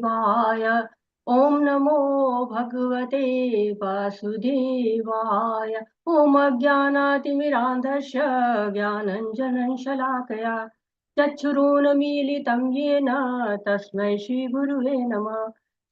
वासुदेवाय। ओम नमो भगवते वासुदेवाय। ओम अज्ञानातिमिरान्धस्य ज्ञानञ्जनं शलाकया चक्षुरुन्मीलितं येन तस्मै श्रीगुरुवे नमः।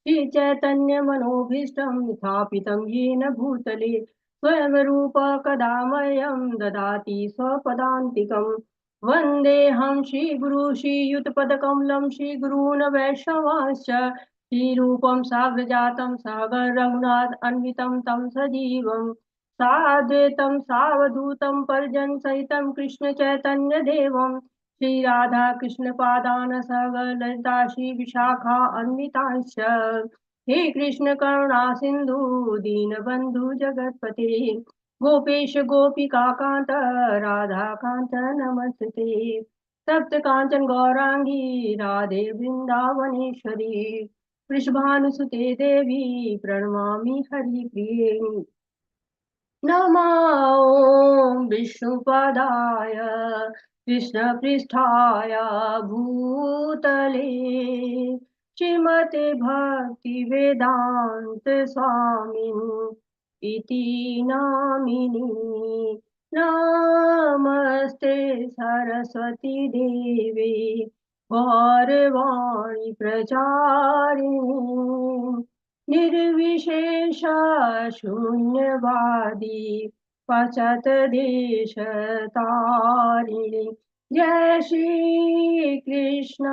श्रीचैतन्यमनोभीष्टं स्थापितं येन भूतले स्वयं रूप कदा मह्यं ददाति स्वपदान्तिकम्। वन्देऽहं श्रीगुरु श्रीयुतपदकमलं श्रीगुरून् वैष्णवांश्च श्रीरूपं साग्रजातं सागर रघुनाथ अन्वितं तं सजीवं साद्वैतं सावधूतं परिजन सहितं कृष्ण चैतन्य देवं श्री राधा कृष्ण पादान सागर ललिता श्री विशाखा अन्वितांश्च। हे कृष्ण करुणा सिंधु दीनबंधु जगतपते गोपेश गोपिका कांत राधा कांत नमस्ते। सप्त कांचन गौरांगी राधे वृंदावनेश्वरी वृषभानुसुते देवी प्रणमामि हरिप्रिये। नमो विष्णुपदाय कृष्णपृष्ठाय भूतले श्रीमते भक्ति वेदांत स्वामिन् इति नामिनी। नमस्ते सरस्वती देवी गौरवाणी प्रचारिणी निर्विशेष शून्यवादी पचत देश तारिणी। जय श्री कृष्ण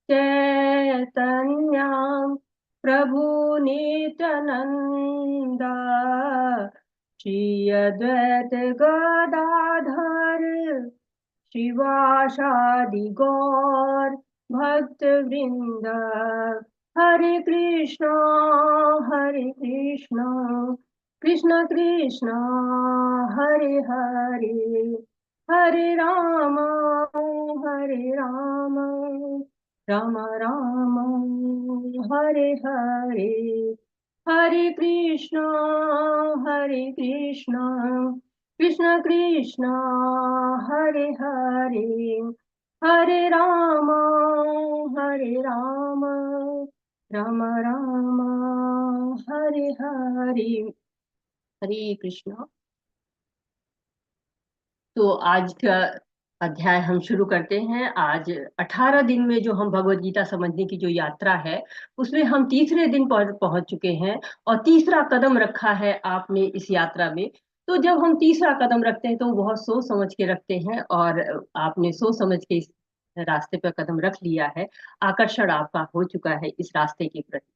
चैतन्य प्रभु नित्यानंद श्री अद्वैत गदाधर शिवासादि गौर भक्त वृंद। हरे कृष्णा कृष्ण कृष्ण हरे हरे हरे राम राम राम हरे हरे। हरे कृष्णा कृष्ण कृष्ण हरे हरे हरे राम राम राम हरे हरे। हरे कृष्णा। तो आज का अध्याय हम शुरू करते हैं। आज 18 दिन में जो हम भगवत गीता समझने की जो यात्रा है उसमें हम तीसरे दिन पर पहुंच चुके हैं और तीसरा कदम रखा है आपने इस यात्रा में। तो जब हम तीसरा कदम रखते हैं तो बहुत सोच समझ के रखते हैं और आपने सोच समझ के इस रास्ते पर कदम रख लिया है। आकर्षण आपका हो चुका है इस रास्ते के प्रति।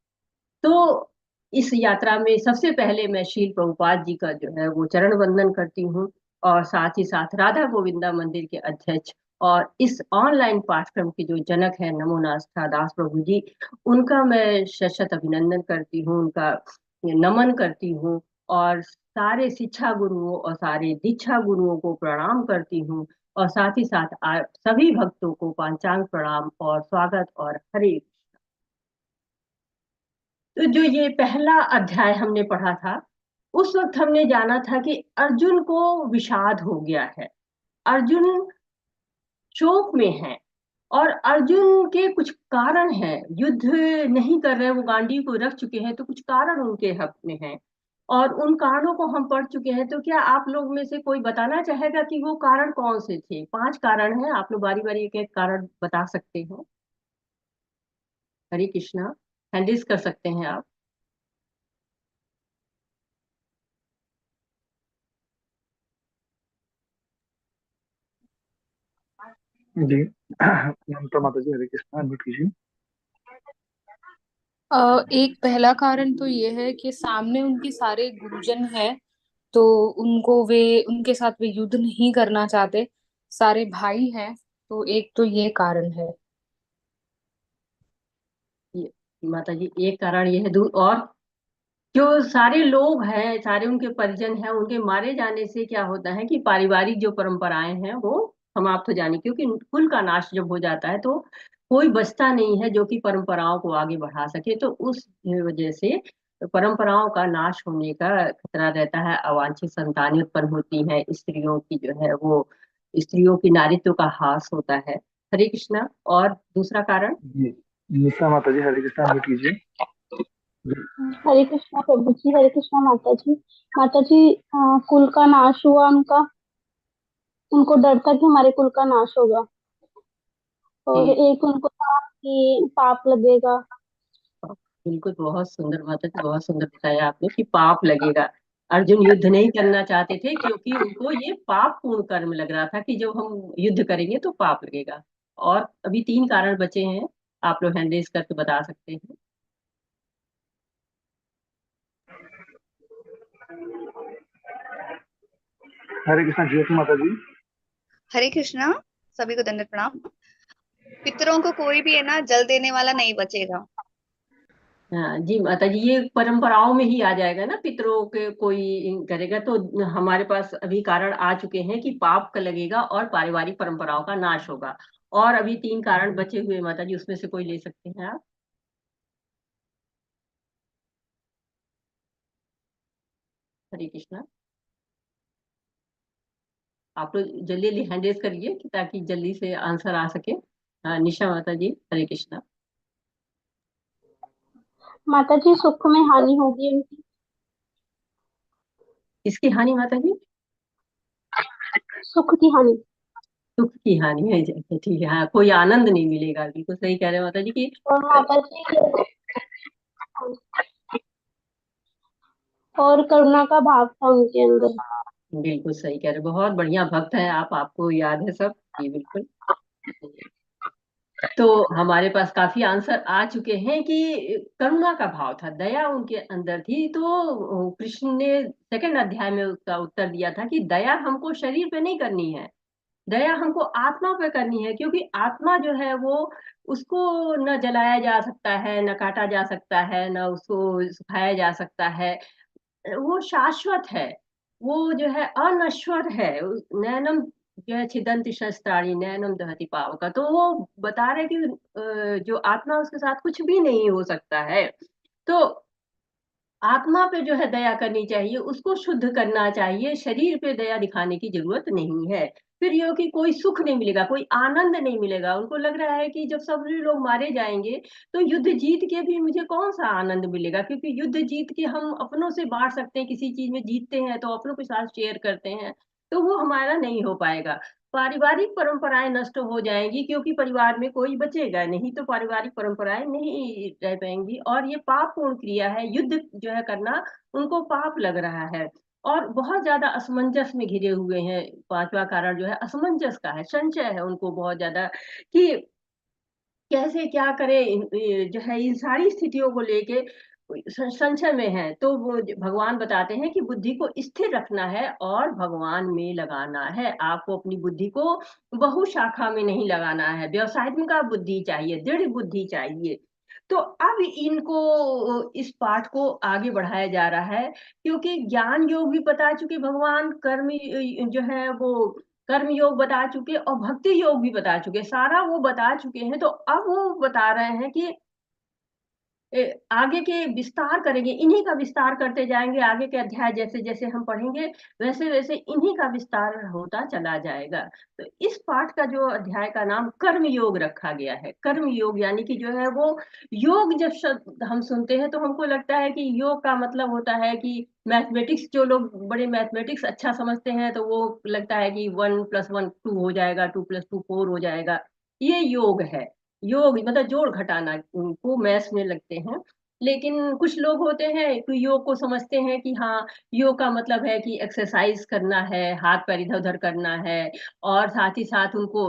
तो इस यात्रा में सबसे पहले मैं शील प्रभुपाद जी का जो है वो चरण वंदन करती हूँ और साथ ही साथ राधा गोविंदा मंदिर के अध्यक्ष और इस ऑनलाइन पाठ्यक्रम के जो जनक है नमो नास्था दास प्रभु जी, उनका मैं शत शत अभिनंदन करती हूँ, उनका नमन करती हूँ और सारे शिक्षा गुरुओं और सारे दीक्षा गुरुओं को प्रणाम करती हूँ और साथ ही साथ आप सभी भक्तों को पांचांग प्रणाम और स्वागत और हरे। तो जो ये पहला अध्याय हमने पढ़ा था उस वक्त हमने जाना था कि अर्जुन को विषाद हो गया है, अर्जुन शोक में है और अर्जुन के कुछ कारण हैं। युद्ध नहीं कर रहे, वो गांडीव को रख चुके हैं, तो कुछ कारण उनके हक में हैं और उन कारणों को हम पढ़ चुके हैं। तो क्या आप लोग में से कोई बताना चाहेगा कि वो कारण कौन से थे? 5 कारण हैं, आप लोग बारी बारी एक एक कारण बता सकते हैं। हरे कृष्णा, हैंडल्स कर सकते हैं आप। जी नमस्कार माता जी, हरे कृष्णा। अनम्यूट कीजिए। एक पहला कारण तो ये है कि सामने उनके सारे गुरुजन हैं, तो उनको वे उनके साथ वे युद्ध नहीं करना चाहते। सारे भाई हैं, तो एक तो ये कारण है। माता जी एक कारण ये है, दूर और जो सारे लोग हैं, सारे उनके परिजन हैं, उनके मारे जाने से क्या होता है कि पारिवारिक जो परंपराएं हैं वो समाप्त हो जानी, क्योंकि कुल का नाश जब हो जाता है तो कोई बचता नहीं है जो कि परंपराओं को आगे बढ़ा सके। तो उस वजह से परंपराओं का नाश होने का खतरा रहता है, अवांछित संतानें उत्पन्न होती हैं, स्त्रियों की जो है वो स्त्रियों की नारीत्व का ह्रास होता है। हरे कृष्णा। और दूसरा कारण? जी निशा माता जी, हरे कृष्णा, म्यूट कीजिए। हरे कृष्णा प्रभु जी, हरे कृष्णा माता जी। माता जी, कुल का नाश हुआ उनका, उनको डर था कि हमारे कुल का नाश होगा, और जी एक उनको था कि पाप लगेगा। बिल्कुल, बहुत सुंदर माता जी, बहुत सुंदर बताया आपने कि पाप लगेगा। अर्जुन युद्ध नहीं करना चाहते थे क्योंकि उनको ये पाप पूर्ण कर्म लग रहा था कि जब हम युद्ध करेंगे तो पाप लगेगा। और अभी 3 कारण बचे हैं, आप लोग हैंड रेज करके बता सकते हैं। हरे कृष्णा ज्योति माता जी। हरे कृष्णा, सभी को दंडवत प्रणाम। पितरों को कोई भी है ना जल देने वाला नहीं बचेगा। हाँ जी माता जी, ये परंपराओं में ही आ जाएगा ना, पितरों के कोई करेगा तो हमारे पास अभी कारण आ चुके हैं कि पाप का लगेगा और पारिवारिक परंपराओं का नाश होगा। और अभी 3 कारण बचे हुए माता जी, उसमें से कोई ले सकते हैं आप। हरे कृष्णा, आप लोग जल्दी जल्दी हैंड रेज करिए कि ताकि जल्दी से आंसर आ सके। हाँ, निशा माता जी, हरे कृष्णा। माता जी, सुख में हानि होगी उनकी। किसकी हानि माता जी? सुख की हानि। सुख की हानि है, जैसे ठीक है, हाँ, कोई आनंद नहीं मिलेगा, बिल्कुल सही कह रहे हैं माता जी की। और माता जी, और करुणा का भाव था उनके अंदर। बिल्कुल सही कह रहे हैं, बहुत बढ़िया भक्त हैं आप, आपको याद है सब। जी बिल्कुल। तो हमारे पास काफी आंसर आ चुके हैं कि करुणा का भाव था, दया उनके अंदर थी। तो कृष्ण ने 2nd अध्याय में उसका उत्तर दिया था कि दया हमको शरीर पे नहीं करनी है, दया हमको आत्मा पे करनी है, क्योंकि आत्मा जो है वो, उसको न जलाया जा सकता है, न काटा जा सकता है, न उसको सुखाया जा सकता है। वो शाश्वत है, वो जो है अनश्वर है। नैनम जो है छिदन्ति शस्त्राणि नैनम दहति पावका, तो वो बता रहे कि जो आत्मा, उसके साथ कुछ भी नहीं हो सकता है। तो आत्मा पे जो है दया करनी चाहिए, उसको शुद्ध करना चाहिए, शरीर पे दया दिखाने की जरूरत नहीं है। फिर ये हो कि कोई सुख नहीं मिलेगा, कोई आनंद नहीं मिलेगा। उनको लग रहा है कि जब सभी लोग मारे जाएंगे तो युद्ध जीत के भी मुझे कौन सा आनंद मिलेगा, क्योंकि युद्ध जीत के हम अपनों से बांट सकते हैं, किसी चीज में जीतते हैं तो अपनों के साथ शेयर करते हैं, तो वो हमारा नहीं हो पाएगा। पारिवारिक परंपराएं नष्ट हो जाएंगी, क्योंकि परिवार में कोई बचेगा नहीं, तो पारिवारिक परंपराएं नहीं रह पाएंगी। और ये पाप पूर्ण क्रिया है, युद्ध जो है करना उनको पाप लग रहा है। और बहुत ज्यादा असमंजस में घिरे हुए हैं। 5वां कारण जो है असमंजस का है, संशय है उनको बहुत ज्यादा कि कैसे क्या करे, जो है इन सारी स्थितियों को लेके संशय में है। तो वो भगवान बताते हैं कि बुद्धि को स्थिर रखना है और भगवान में लगाना है। आपको अपनी बुद्धि को बहुशाखा में नहीं लगाना है, व्यवसायिक बुद्धि चाहिए, दृढ़ बुद्धि चाहिए। तो अब इनको इस पाठ को आगे बढ़ाया जा रहा है, क्योंकि ज्ञान योग भी बता चुके भगवान, कर्म जो है वो कर्म योग बता चुके और भक्ति योग भी बता चुके, सारा वो बता चुके हैं। तो अब वो बता रहे हैं कि आगे के विस्तार करेंगे, इन्हीं का विस्तार करते जाएंगे। आगे के अध्याय जैसे जैसे हम पढ़ेंगे वैसे वैसे इन्हीं का विस्तार होता चला जाएगा। तो इस पाठ का जो अध्याय का नाम कर्म योग रखा गया है। कर्म योग यानी कि जो है वो योग, जब शब्द हम सुनते हैं तो हमको लगता है कि योग का मतलब होता है कि मैथमेटिक्स, जो लोग बड़े मैथमेटिक्स अच्छा समझते हैं तो वो लगता है कि 1+1 2 हो जाएगा, 2+2 4 हो जाएगा, ये योग है। योग मतलब जोड़ घटाना को मैथ्स में लगते हैं। लेकिन कुछ लोग होते हैं तो योग को समझते हैं कि हाँ, योग का मतलब है कि एक्सरसाइज करना है, हाथ पैर इधर उधर करना है, और साथ ही साथ उनको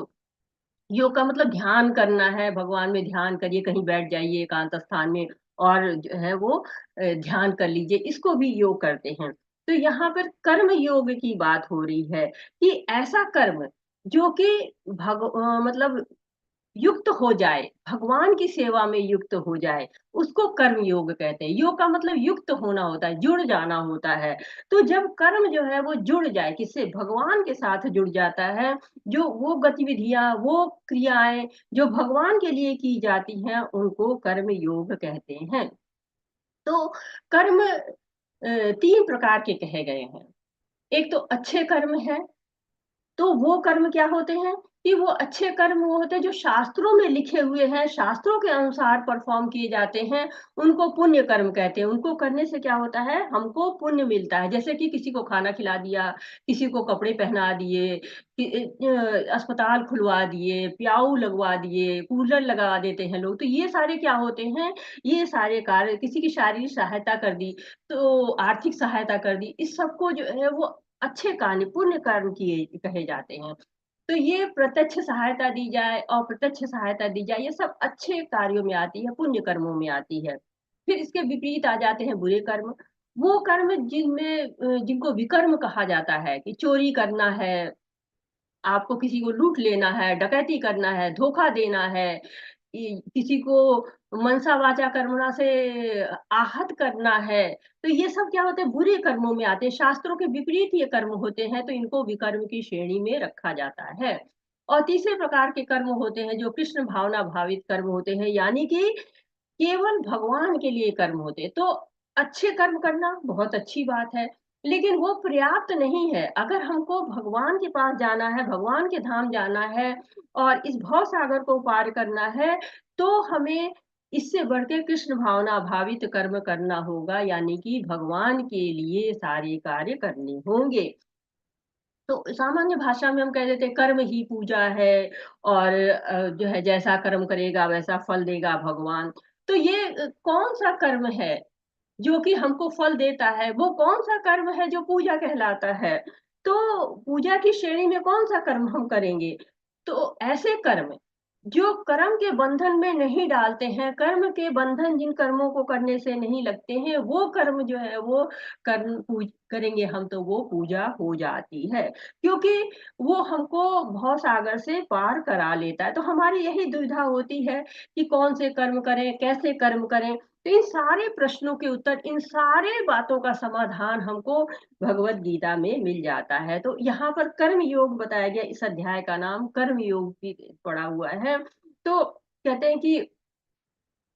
योग का मतलब ध्यान करना है, भगवान में ध्यान करिए, कहीं बैठ जाइए एकांत स्थान में और जो है वो ध्यान कर लीजिए, इसको भी योग करते हैं। तो यहाँ पर कर्म योग की बात हो रही है कि ऐसा कर्म जो कि मतलब युक्त हो जाए, भगवान की सेवा में युक्त हो जाए, उसको कर्म योग कहते हैं। योग का मतलब युक्त होना होता है, जुड़ जाना होता है। तो जब कर्म जो है वो जुड़ जाए, किससे? भगवान के साथ जुड़ जाता है, जो वो गतिविधियां, वो क्रियाएं जो भगवान के लिए की जाती हैं, उनको कर्म योग कहते हैं। तो कर्म 3 प्रकार के कहे गए हैं। एक तो अच्छे कर्म है, तो वो कर्म क्या होते हैं कि वो अच्छे कर्म वो होते हैं जो शास्त्रों में लिखे हुए हैं, शास्त्रों के अनुसार परफॉर्म किए जाते हैं, उनको पुण्य कर्म कहते हैं। उनको करने से क्या होता है, हमको पुण्य मिलता है। जैसे कि किसी को खाना खिला दिया, किसी को कपड़े पहना दिए, अस्पताल खुलवा दिए, प्याऊ लगवा दिए, कूलर लगा देते हैं लोग, तो ये सारे क्या होते हैं, ये सारे कार्य, किसी की शारीरिक सहायता कर दी, तो आर्थिक सहायता कर दी, इस सबको जो है वो अच्छे कार्य, पुण्य कर्म किए कहे जाते हैं। तो ये प्रत्यक्ष सहायता दी जाए और प्रत्यक्ष सहायता दी जाए, ये सब अच्छे कार्यों में आती है, पुण्य कर्मों में आती है। फिर इसके विपरीत आ जाते हैं बुरे कर्म। वो कर्म जिनमें जिनको विकर्म कहा जाता है, कि चोरी करना है, आपको किसी को लूट लेना है, डकैती करना है, धोखा देना है, किसी को मनसा वाचा कर्मणा से आहत करना है, तो ये सब क्या होते हैं, बुरे कर्मों में आते हैं। शास्त्रों के विपरीत ये कर्म होते हैं, तो इनको विकर्म की श्रेणी में रखा जाता है। और तीसरे प्रकार के कर्म होते हैं जो कृष्ण भावना भावित कर्म होते हैं, यानी कि केवल भगवान के लिए कर्म होते। तो अच्छे कर्म करना बहुत अच्छी बात है, लेकिन वो पर्याप्त नहीं है। अगर हमको भगवान के पास जाना है, भगवान के धाम जाना है और इस भव सागर को पार करना है, तो हमें इससे बढ़ के कृष्ण भावना भावित कर्म करना होगा, यानी कि भगवान के लिए सारे कार्य करने होंगे। तो सामान्य भाषा में हम कह देते हैं कर्म ही पूजा है, और जो है जैसा कर्म करेगा वैसा फल देगा भगवान। तो ये कौन सा कर्म है जो कि हमको फल देता है, वो कौन सा कर्म है जो पूजा कहलाता है? तो पूजा की श्रेणी में कौन सा कर्म हम करेंगे? तो ऐसे कर्म जो कर्म के बंधन में नहीं डालते हैं, कर्म के बंधन जिन कर्मों को करने से नहीं लगते हैं, वो कर्म जो है वो करेंगे हम, तो वो पूजा हो जाती है, क्योंकि वो हमको भव सागर से पार करा लेता है। तो हमारी यही दुविधा होती है कि कौन से कर्म करें, कैसे कर्म करें। तो इन सारे प्रश्नों के उत्तर, इन सारे बातों का समाधान हमको भगवत गीता में मिल जाता है। तो यहाँ पर कर्म योग बताया गया, इस अध्याय का नाम कर्म योग भी पड़ा हुआ है। तो कहते हैं कि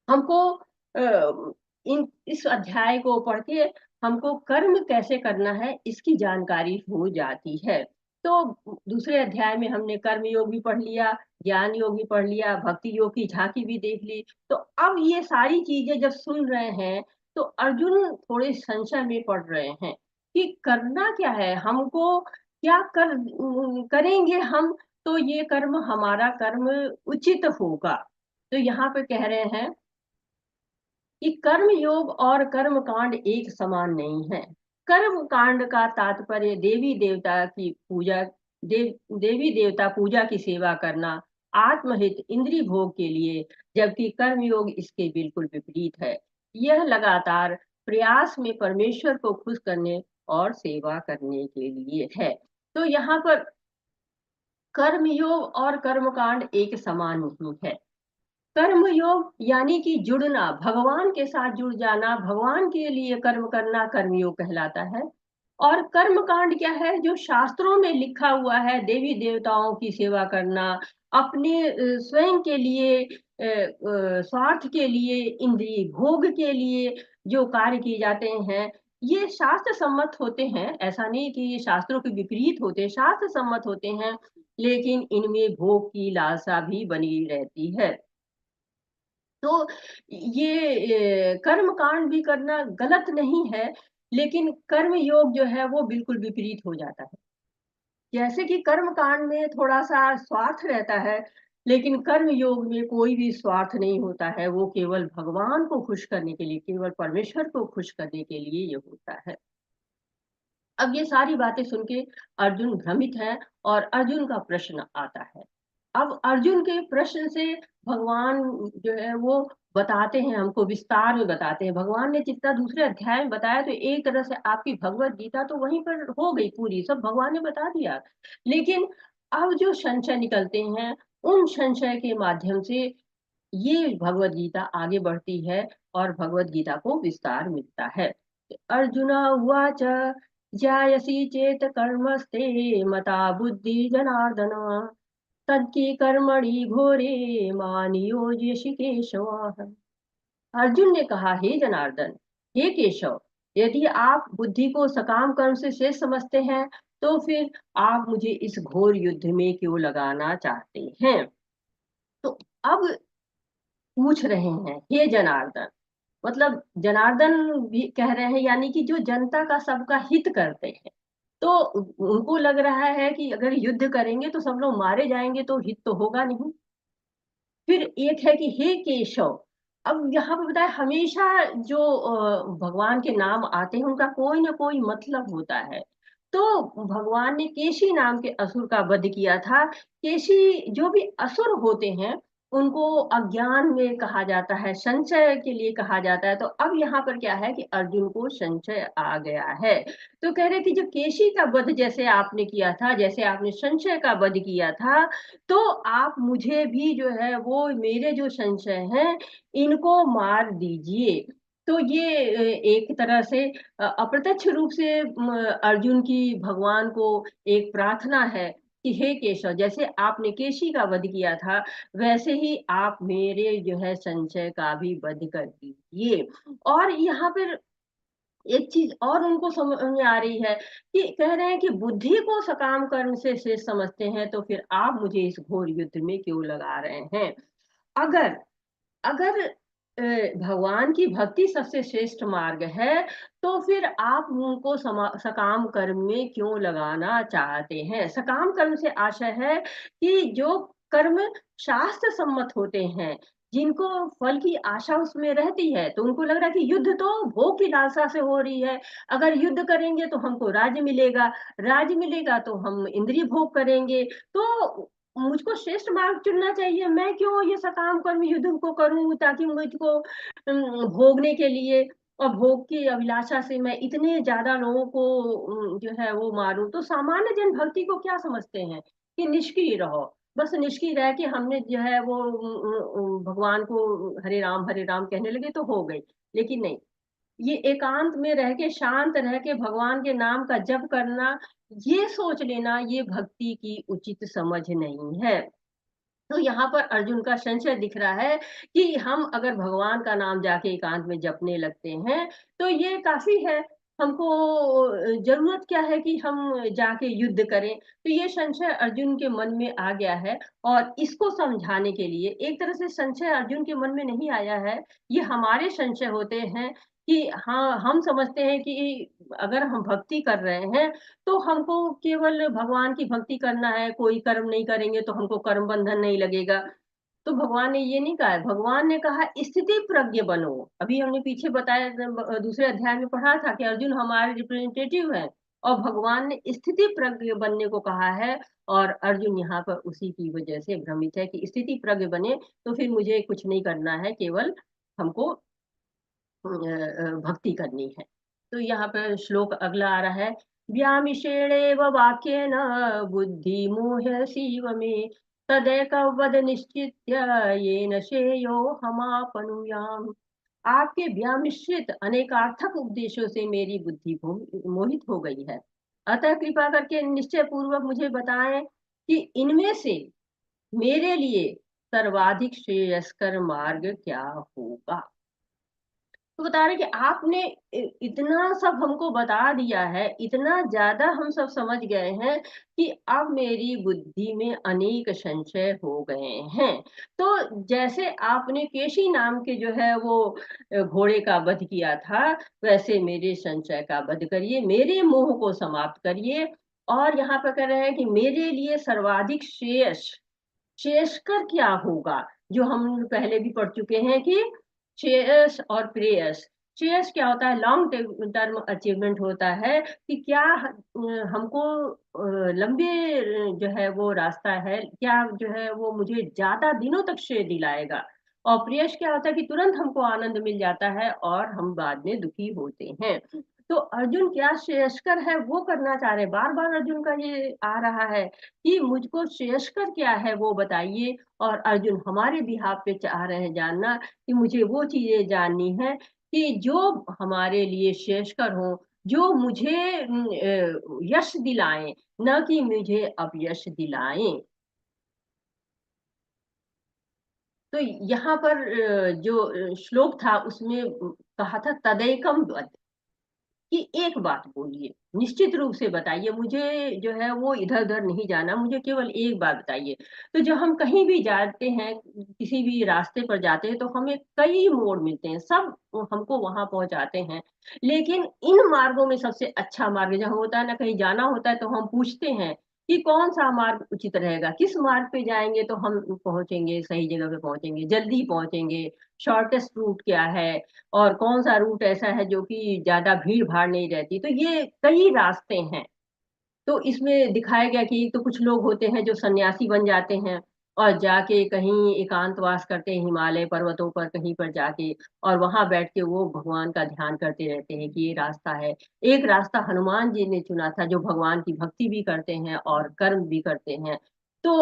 हमको इस अध्याय को पढ़ के हमको कर्म कैसे करना है इसकी जानकारी हो जाती है। तो दूसरे अध्याय में हमने कर्म योग भी पढ़ लिया, ज्ञान योग भी पढ़ लिया, भक्ति योग की झांकी भी देख ली। तो अब ये सारी चीजें जब सुन रहे हैं, तो अर्जुन थोड़े संशय में पड़ रहे हैं कि करना क्या है हमको, क्या करेंगे हम, तो ये कर्म हमारा कर्म उचित होगा। तो यहाँ पे कह रहे हैं कि कर्म योग और कर्म कांड एक समान नहीं है। कर्म कांड का तात्पर्य देवी देवता की पूजा, देवी देवता पूजा की सेवा करना, आत्महित इंद्रिय भोग के लिए, जबकि कर्म योग इसके बिल्कुल विपरीत है। यह लगातार प्रयास में परमेश्वर को खुश करने और सेवा करने के लिए है। तो यहाँ पर कर्म योग और कर्म कांड एक समान नहीं है। कर्म योग यानी कि जुड़ना, भगवान के साथ जुड़ जाना, भगवान के लिए कर्म करना, कर्म योग कहलाता है। और कर्म कांड क्या है, जो शास्त्रों में लिखा हुआ है, देवी देवताओं की सेवा करना, अपने स्वयं के लिए, स्वार्थ के लिए, इंद्रिय भोग के लिए जो कार्य किए जाते हैं, ये शास्त्र सम्मत होते हैं। ऐसा नहीं कि ये शास्त्रों के विपरीत होते हैं, शास्त्र सम्मत होते हैं, लेकिन इनमें भोग की लालसा भी बनी रहती है। तो ये कर्म कांड भी करना गलत नहीं है, लेकिन कर्म योग जो है वो बिल्कुल विपरीत हो जाता है। जैसे कि कर्म कांड में थोड़ा सा स्वार्थ रहता है, लेकिन कर्म योग में कोई भी स्वार्थ नहीं होता है, वो केवल भगवान को खुश करने के लिए, केवल परमेश्वर को खुश करने के लिए ये होता है। अब ये सारी बातें सुन के अर्जुन भ्रमित है, और अर्जुन का प्रश्न आता है। अब अर्जुन के प्रश्न से भगवान जो है वो बताते हैं, हमको विस्तार में बताते हैं। भगवान ने जितना दूसरे अध्याय में बताया, तो एक तरह से आपकी भगवत गीता तो वहीं पर हो गई पूरी, सब भगवान ने बता दिया। लेकिन अब जो संशय निकलते हैं, उन संशय के माध्यम से ये भगवत गीता आगे बढ़ती है, और भगवत गीता को विस्तार मिलता है। अर्जुना उवाच जायसी चेत कर्मस्ते मता बुद्धि जनार्दन, तत्की कर्मणि घोरे मा नियोज्यसि केशव। अर्जुन ने कहा, हे जनार्दन, हे केशव, यदि आप बुद्धि को सकाम कर्म से शेष समझते हैं, तो फिर आप मुझे इस घोर युद्ध में क्यों लगाना चाहते हैं? तो अब पूछ रहे हैं, हे जनार्दन, मतलब जनार्दन भी कह रहे हैं, यानी कि जो जनता का सबका हित करते हैं। तो उनको लग रहा है कि अगर युद्ध करेंगे तो सब लोग मारे जाएंगे, तो हित तो होगा नहीं। फिर एक है कि हे केशव। अब यहाँ पे बताए, हमेशा जो भगवान के नाम आते हैं उनका कोई ना कोई मतलब होता है। तो भगवान ने केशी नाम के असुर का वध किया था। केशी, जो भी असुर होते हैं उनको अज्ञान में कहा जाता है, संशय के लिए कहा जाता है। तो अब यहाँ पर क्या है कि अर्जुन को संशय आ गया है। तो कह रहे कि जो केशी का वध जैसे आपने किया था, जैसे आपने संशय का वध किया था, तो आप मुझे भी जो है वो मेरे जो संशय हैं इनको मार दीजिए। तो ये एक तरह से अप्रत्यक्ष रूप से अर्जुन की भगवान को एक प्रार्थना है कि हे केशव, जैसे आपने केशी का वध किया था वैसे ही आप मेरे जो है संशय का भी वध कर दीजिए। और यहाँ पर एक चीज और उनको समझ में आ रही है कि कह रहे हैं कि बुद्धि को सकाम कर्म से शेष समझते हैं, तो फिर आप मुझे इस घोर युद्ध में क्यों लगा रहे हैं? अगर अगर भगवान की भक्ति सबसे श्रेष्ठ मार्ग है, तो फिर आप उनको सकाम कर्म में क्यों लगाना चाहते हैं? सकाम कर्म से आशय है कि जो कर्म शास्त्र सम्मत होते हैं, जिनको फल की आशा उसमें रहती है, तो उनको लग रहा है कि युद्ध तो भोग की लालसा से हो रही है। अगर युद्ध करेंगे तो हमको राज्य मिलेगा, राज्य मिलेगा तो हम इंद्रिय भोग करेंगे। तो मुझको श्रेष्ठ मार्ग चुनना चाहिए। मैं क्यों ये सकाम कर्म युद्ध को करूं ताकि मुझको भोगने के लिए, और भोग की अभिलाषा से मैं इतने ज्यादा लोगों को जो है वो मारूं। तो सामान्य जन भक्ति को क्या समझते हैं कि निष्क्रिय रहो, बस निष्क्रिय रह के हमने जो है वो भगवान को हरे राम कहने लगे तो हो गई। लेकिन नहीं, ये एकांत में रह के, शांत रह के भगवान के नाम का जप करना, ये सोच लेना, ये भक्ति की उचित समझ नहीं है। तो यहाँ पर अर्जुन का संशय दिख रहा है कि हम अगर भगवान का नाम जाके एकांत में जपने लगते हैं तो ये काफी है। हमको जरूरत क्या है कि हम जाके युद्ध करें? तो ये संशय अर्जुन के मन में आ गया है। और इसको समझाने के लिए, एक तरह से संशय अर्जुन के मन में नहीं आया है, ये हमारे संशय होते हैं कि हाँ, हम समझते हैं कि अगर हम भक्ति कर रहे हैं तो हमको केवल भगवान की भक्ति करना है, कोई कर्म नहीं करेंगे तो हमको कर्म बंधन नहीं लगेगा। तो भगवान ने ये नहीं कहा है, भगवान ने कहा स्थिति प्रज्ञ बनो। अभी हमने पीछे बताया, दूसरे अध्याय में पढ़ा था कि अर्जुन हमारे रिप्रेजेंटेटिव है, और भगवान ने स्थिति प्रज्ञ बनने को कहा है। और अर्जुन यहाँ पर उसी की वजह से भ्रमित है कि स्थिति प्रज्ञ बने तो फिर मुझे कुछ नहीं करना है, केवल हमको भक्ति करनी है। तो यहाँ पर श्लोक अगला आ रहा है, व्यामिषेणेव वाक्येन बुद्धि मोहसीव मे तदेक वद निश्चित्य येन श्रेयो हमापनुयाम। आपके व्यामिश्रित अनेकार्थक उपदेशों से मेरी बुद्धि मोहित हो गई है, अतः कृपा करके निश्चय पूर्वक मुझे बताएं कि इनमें से मेरे लिए सर्वाधिक श्रेयस्कर मार्ग क्या होगा। तो बता रहे कि आपने इतना सब हमको बता दिया है, इतना ज्यादा हम सब समझ गए हैं कि अब मेरी बुद्धि में अनेक संशय हो गए हैं। तो जैसे आपने केशी नाम के जो है वो घोड़े का वध किया था, वैसे मेरे संशय का वध करिए, मेरे मोह को समाप्त करिए। और यहाँ पर कह रहे हैं कि मेरे लिए सर्वाधिक श्रेयस्कर क्या होगा, जो हम पहले भी पढ़ चुके हैं कि श्रेयस और प्रेयस। श्रेयस क्या होता है? लॉन्ग टर्म अचीवमेंट होता है कि क्या हमको लंबे जो है वो रास्ता है, क्या जो है वो मुझे ज्यादा दिनों तक श्रेय दिलाएगा। और प्रेयस क्या होता है कि तुरंत हमको आनंद मिल जाता है और हम बाद में दुखी होते हैं। तो अर्जुन क्या श्रेयस्कर है वो करना चाह रहे हैं, बार बार अर्जुन का ये आ रहा है कि मुझको श्रेयस्कर क्या है वो बताइए। और अर्जुन हमारे बिहाफ पे चाह रहे हैं जानना कि मुझे वो चीजें जाननी है कि जो हमारे लिए श्रेयस्कर हो, जो मुझे यश दिलाएं, न कि मुझे अपयश दिलाएं। तो यहाँ पर जो श्लोक था उसमें कहा था तदैकम वद, कि एक बात बोलिए, निश्चित रूप से बताइए, मुझे जो है वो इधर उधर नहीं जाना, मुझे केवल एक बात बताइए। तो जब हम कहीं भी जाते हैं, किसी भी रास्ते पर जाते हैं, तो हमें कई मोड़ मिलते हैं, सब हमको वहां पहुंचाते हैं। लेकिन इन मार्गों में सबसे अच्छा मार्ग जब होता है ना, कहीं जाना होता है तो हम पूछते हैं कि कौन सा मार्ग उचित रहेगा, किस मार्ग पे जाएंगे तो हम पहुंचेंगे, सही जगह पे पहुंचेंगे, जल्दी पहुंचेंगे, शॉर्टेस्ट रूट क्या है, और कौन सा रूट ऐसा है जो कि ज्यादा भीड़ भाड़ नहीं रहती। तो ये कई रास्ते हैं। तो इसमें दिखाया गया कि तो कुछ लोग होते हैं जो सन्यासी बन जाते हैं और जाके कहीं एकांतवास करते हैं, हिमालय पर्वतों पर कहीं पर जाके, और वहां बैठ के वो भगवान का ध्यान करते रहते हैं कि ये रास्ता है। एक रास्ता हनुमान जी ने चुना था, जो भगवान की भक्ति भी करते हैं और कर्म भी करते हैं। तो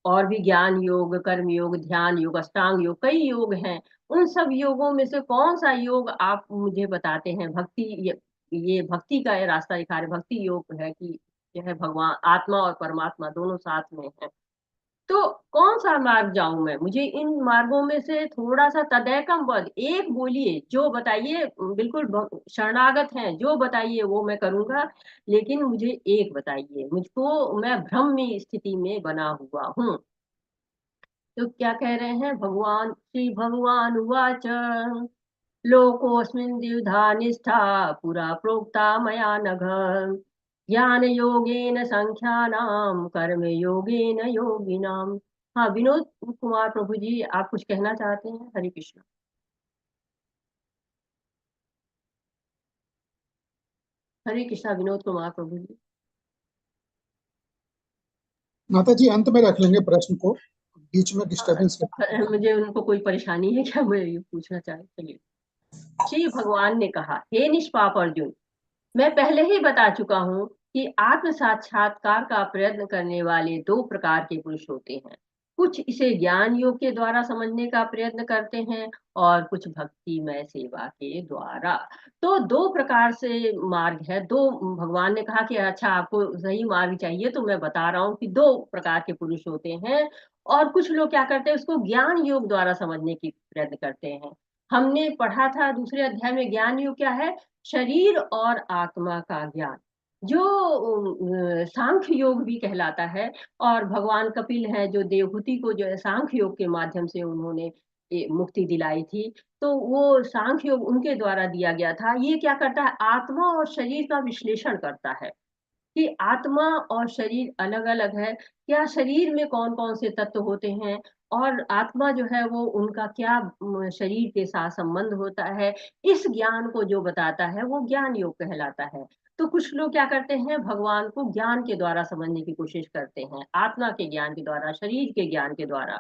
और भी ज्ञान योग, कर्म योग, ध्यान योग, अष्टांग योग, कई योग हैं। उन सब योगों में से कौन सा योग आप मुझे बताते हैं? भक्ति, ये भक्ति का ये रास्ता दिखा रहे, भक्ति योग है कि यह है भगवान, आत्मा और परमात्मा दोनों साथ में है। तो कौन सा मार्ग जाऊं मैं? मुझे इन मार्गों में से थोड़ा सा तदैकम पद एक बोलिए, जो बताइए, बिल्कुल शरणागत हैं, जो बताइए वो मैं करूंगा, लेकिन मुझे एक बताइए, मुझको, मैं भ्रम में स्थिति में बना हुआ हूँ। तो क्या कह रहे हैं भगवान? श्री भगवान उवाच, लोकोऽस्मिन् द्विधा निष्ठा पुरा प्रोक्ता मया नघ, ज्ञान योगेन संख्यानाम कर्म योगेन योगिनाम। हाँ, विनोद कुमार प्रभु जी, आप कुछ कहना चाहते हैं? हरे कृष्ण। हरे कृष्णा विनोद कुमार प्रभु जी। माता जी अंत में रख लेंगे प्रश्न को, बीच में डिस्टरबेंस। मुझे उनको कोई परेशानी है क्या? मैं ये पूछना चाहे, चलिए। श्री भगवान ने कहा, हे निष्पाप अर्जुन, मैं पहले ही बता चुका हूँ कि आत्म साक्षात्कार का प्रयत्न करने वाले दो प्रकार के पुरुष होते हैं। कुछ इसे ज्ञान योग के द्वारा समझने का प्रयत्न करते हैं, और कुछ भक्तिमय सेवा के द्वारा। तो दो प्रकार से मार्ग है। दो, भगवान ने कहा कि अच्छा आपको सही मार्ग चाहिए, तो मैं बता रहा हूँ कि दो प्रकार के पुरुष होते हैं। और कुछ लोग क्या करते हैं, उसको ज्ञान योग द्वारा समझने की प्रयत्न करते हैं। हमने पढ़ा था दूसरे अध्याय में, ज्ञान योग क्या है? शरीर और आत्मा का ज्ञान, जो सांख्य योग भी कहलाता है। और भगवान कपिल है, जो देवहूति को जो है सांख्य योग के माध्यम से उन्होंने मुक्ति दिलाई थी। तो वो सांख्य योग उनके द्वारा दिया गया था। ये क्या करता है? आत्मा और शरीर का विश्लेषण करता है कि आत्मा और शरीर अलग अलग है, क्या शरीर में कौन कौन से तत्व होते हैं, और आत्मा जो है वो उनका क्या शरीर के साथ संबंध होता है। इस ज्ञान को जो बताता है वो ज्ञान योग कहलाता है। तो कुछ लोग क्या करते हैं, भगवान को ज्ञान के द्वारा समझने की कोशिश करते हैं, आत्मा के ज्ञान के द्वारा, शरीर के ज्ञान के द्वारा।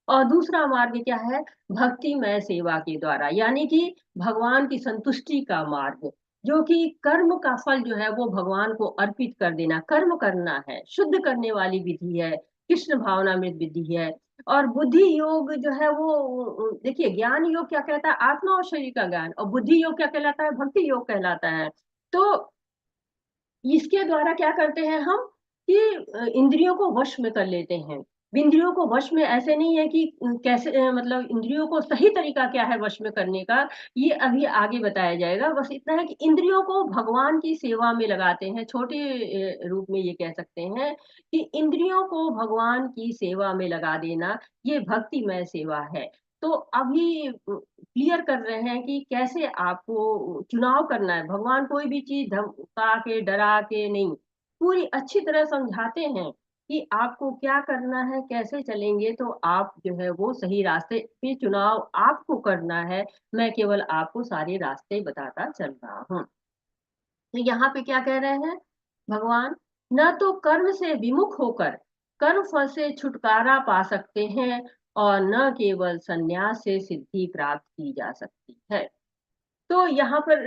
और दूसरा मार्ग क्या है? भक्तिमय सेवा के द्वारा, यानी कि भगवान की संतुष्टि का मार्ग, जो कि कर्म का फल जो है वो भगवान को अर्पित कर देना, कर्म करना है, शुद्ध करने वाली विधि है, कृष्ण भावनामृत विधि है। और बुद्धि योग जो है वो, देखिए, ज्ञान योग क्या कहता है? आत्मा और शरीर का ज्ञान। और बुद्धि योग क्या कहलाता है? भक्ति योग कहलाता है। तो इसके द्वारा क्या करते हैं हम कि इंद्रियों को वश में कर लेते हैं। इंद्रियों को वश में ऐसे नहीं है कि कैसे, मतलब इंद्रियों को सही तरीका क्या है वश में करने का, ये अभी आगे बताया जाएगा। बस इतना है कि इंद्रियों को भगवान की सेवा में लगाते हैं। छोटे रूप में ये कह सकते हैं कि इंद्रियों को भगवान की सेवा में लगा देना, ये भक्तिमय सेवा है। तो अभी क्लियर कर रहे हैं कि कैसे आपको चुनाव करना है। भगवान कोई भी चीज धमका के, डरा के नहीं, पूरी अच्छी तरह समझाते हैं कि आपको क्या करना है, कैसे चलेंगे तो आप जो है वो सही रास्ते पे, चुनाव आपको करना है। मैं केवल आपको सारे रास्ते बताता चल रहा हूँ। तो यहाँ पे क्या कह रहे हैं भगवान? न तो कर्म से विमुख होकर कर्म फल से छुटकारा पा सकते हैं, और न केवल संन्यास से सिद्धि प्राप्त की जा सकती है। तो यहाँ पर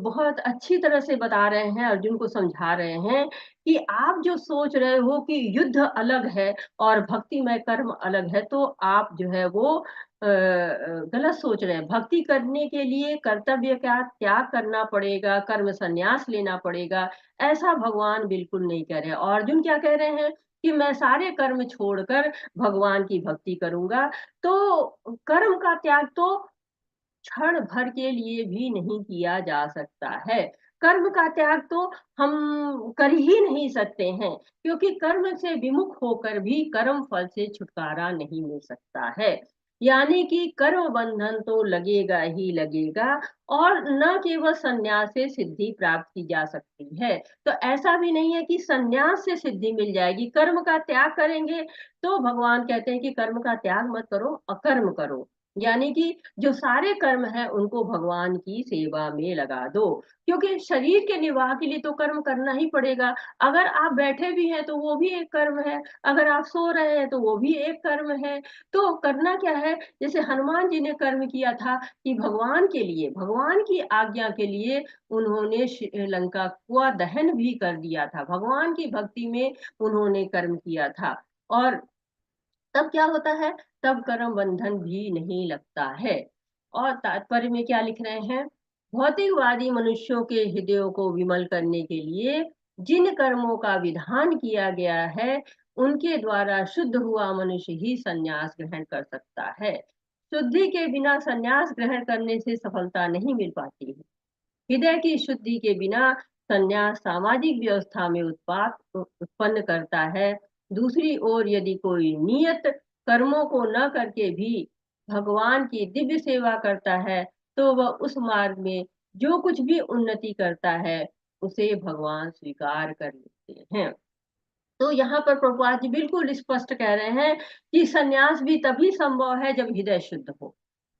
बहुत अच्छी तरह से बता रहे हैं, अर्जुन को समझा रहे हैं कि आप जो सोच रहे हो कि युद्ध अलग है और भक्तिमय कर्म अलग है, तो आप जो है वो गलत सोच रहे हैं। भक्ति करने के लिए कर्तव्य का त्याग करना पड़ेगा, कर्म संन्यास लेना पड़ेगा, ऐसा भगवान बिल्कुल नहीं कह रहे। और अर्जुन क्या कह रहे हैं कि मैं सारे कर्म छोड़कर भगवान की भक्ति करूंगा। तो कर्म का त्याग तो क्षण भर के लिए भी नहीं किया जा सकता है। कर्म का त्याग तो हम कर ही नहीं सकते हैं, क्योंकि कर्म से विमुख होकर भी कर्म फल से छुटकारा नहीं मिल सकता है। यानी कि कर्म बंधन तो लगेगा ही लगेगा, और न केवल संन्यास से सिद्धि प्राप्त की जा सकती है। तो ऐसा भी नहीं है कि संन्यास से सिद्धि मिल जाएगी। कर्म का त्याग करेंगे तो भगवान कहते हैं कि कर्म का त्याग मत करो, अकर्म करो। यानी कि जो सारे कर्म है उनको भगवान की सेवा में लगा दो, क्योंकि शरीर के निर्वाह के लिए तो कर्म करना ही पड़ेगा। अगर आप बैठे भी हैं तो वो भी एक कर्म है, अगर आप सो रहे हैं तो वो भी एक कर्म है। तो करना क्या है, जैसे हनुमान जी ने कर्म किया था कि भगवान के लिए, भगवान की आज्ञा के लिए उन्होंने लंका का दहन भी कर दिया था। भगवान की भक्ति में उन्होंने कर्म किया था। और तब क्या होता है, तब कर्म बंधन भी नहीं लगता है। और तात्पर्य में क्या लिख रहे हैं, भौतिकवादी मनुष्यों के हृदयों को विमल करने के लिए जिन कर्मों का विधान किया गया है, उनके द्वारा शुद्ध हुआ मनुष्य ही संन्यास ग्रहण कर सकता है। शुद्धि के बिना संन्यास ग्रहण करने से सफलता नहीं मिल पाती है। हृदय की शुद्धि के बिना संन्यास सामाजिक व्यवस्था में उत्पात उत्पन्न करता है। दूसरी ओर यदि कोई नियत कर्मों को न करके भी भगवान की दिव्य सेवा करता है, तो वह उस मार्ग में जो कुछ भी उन्नति करता है उसे भगवान स्वीकार कर लेते हैं। तो यहाँ पर प्रभुपाद जी बिल्कुल स्पष्ट कह रहे हैं कि संन्यास भी तभी संभव है जब हृदय शुद्ध हो।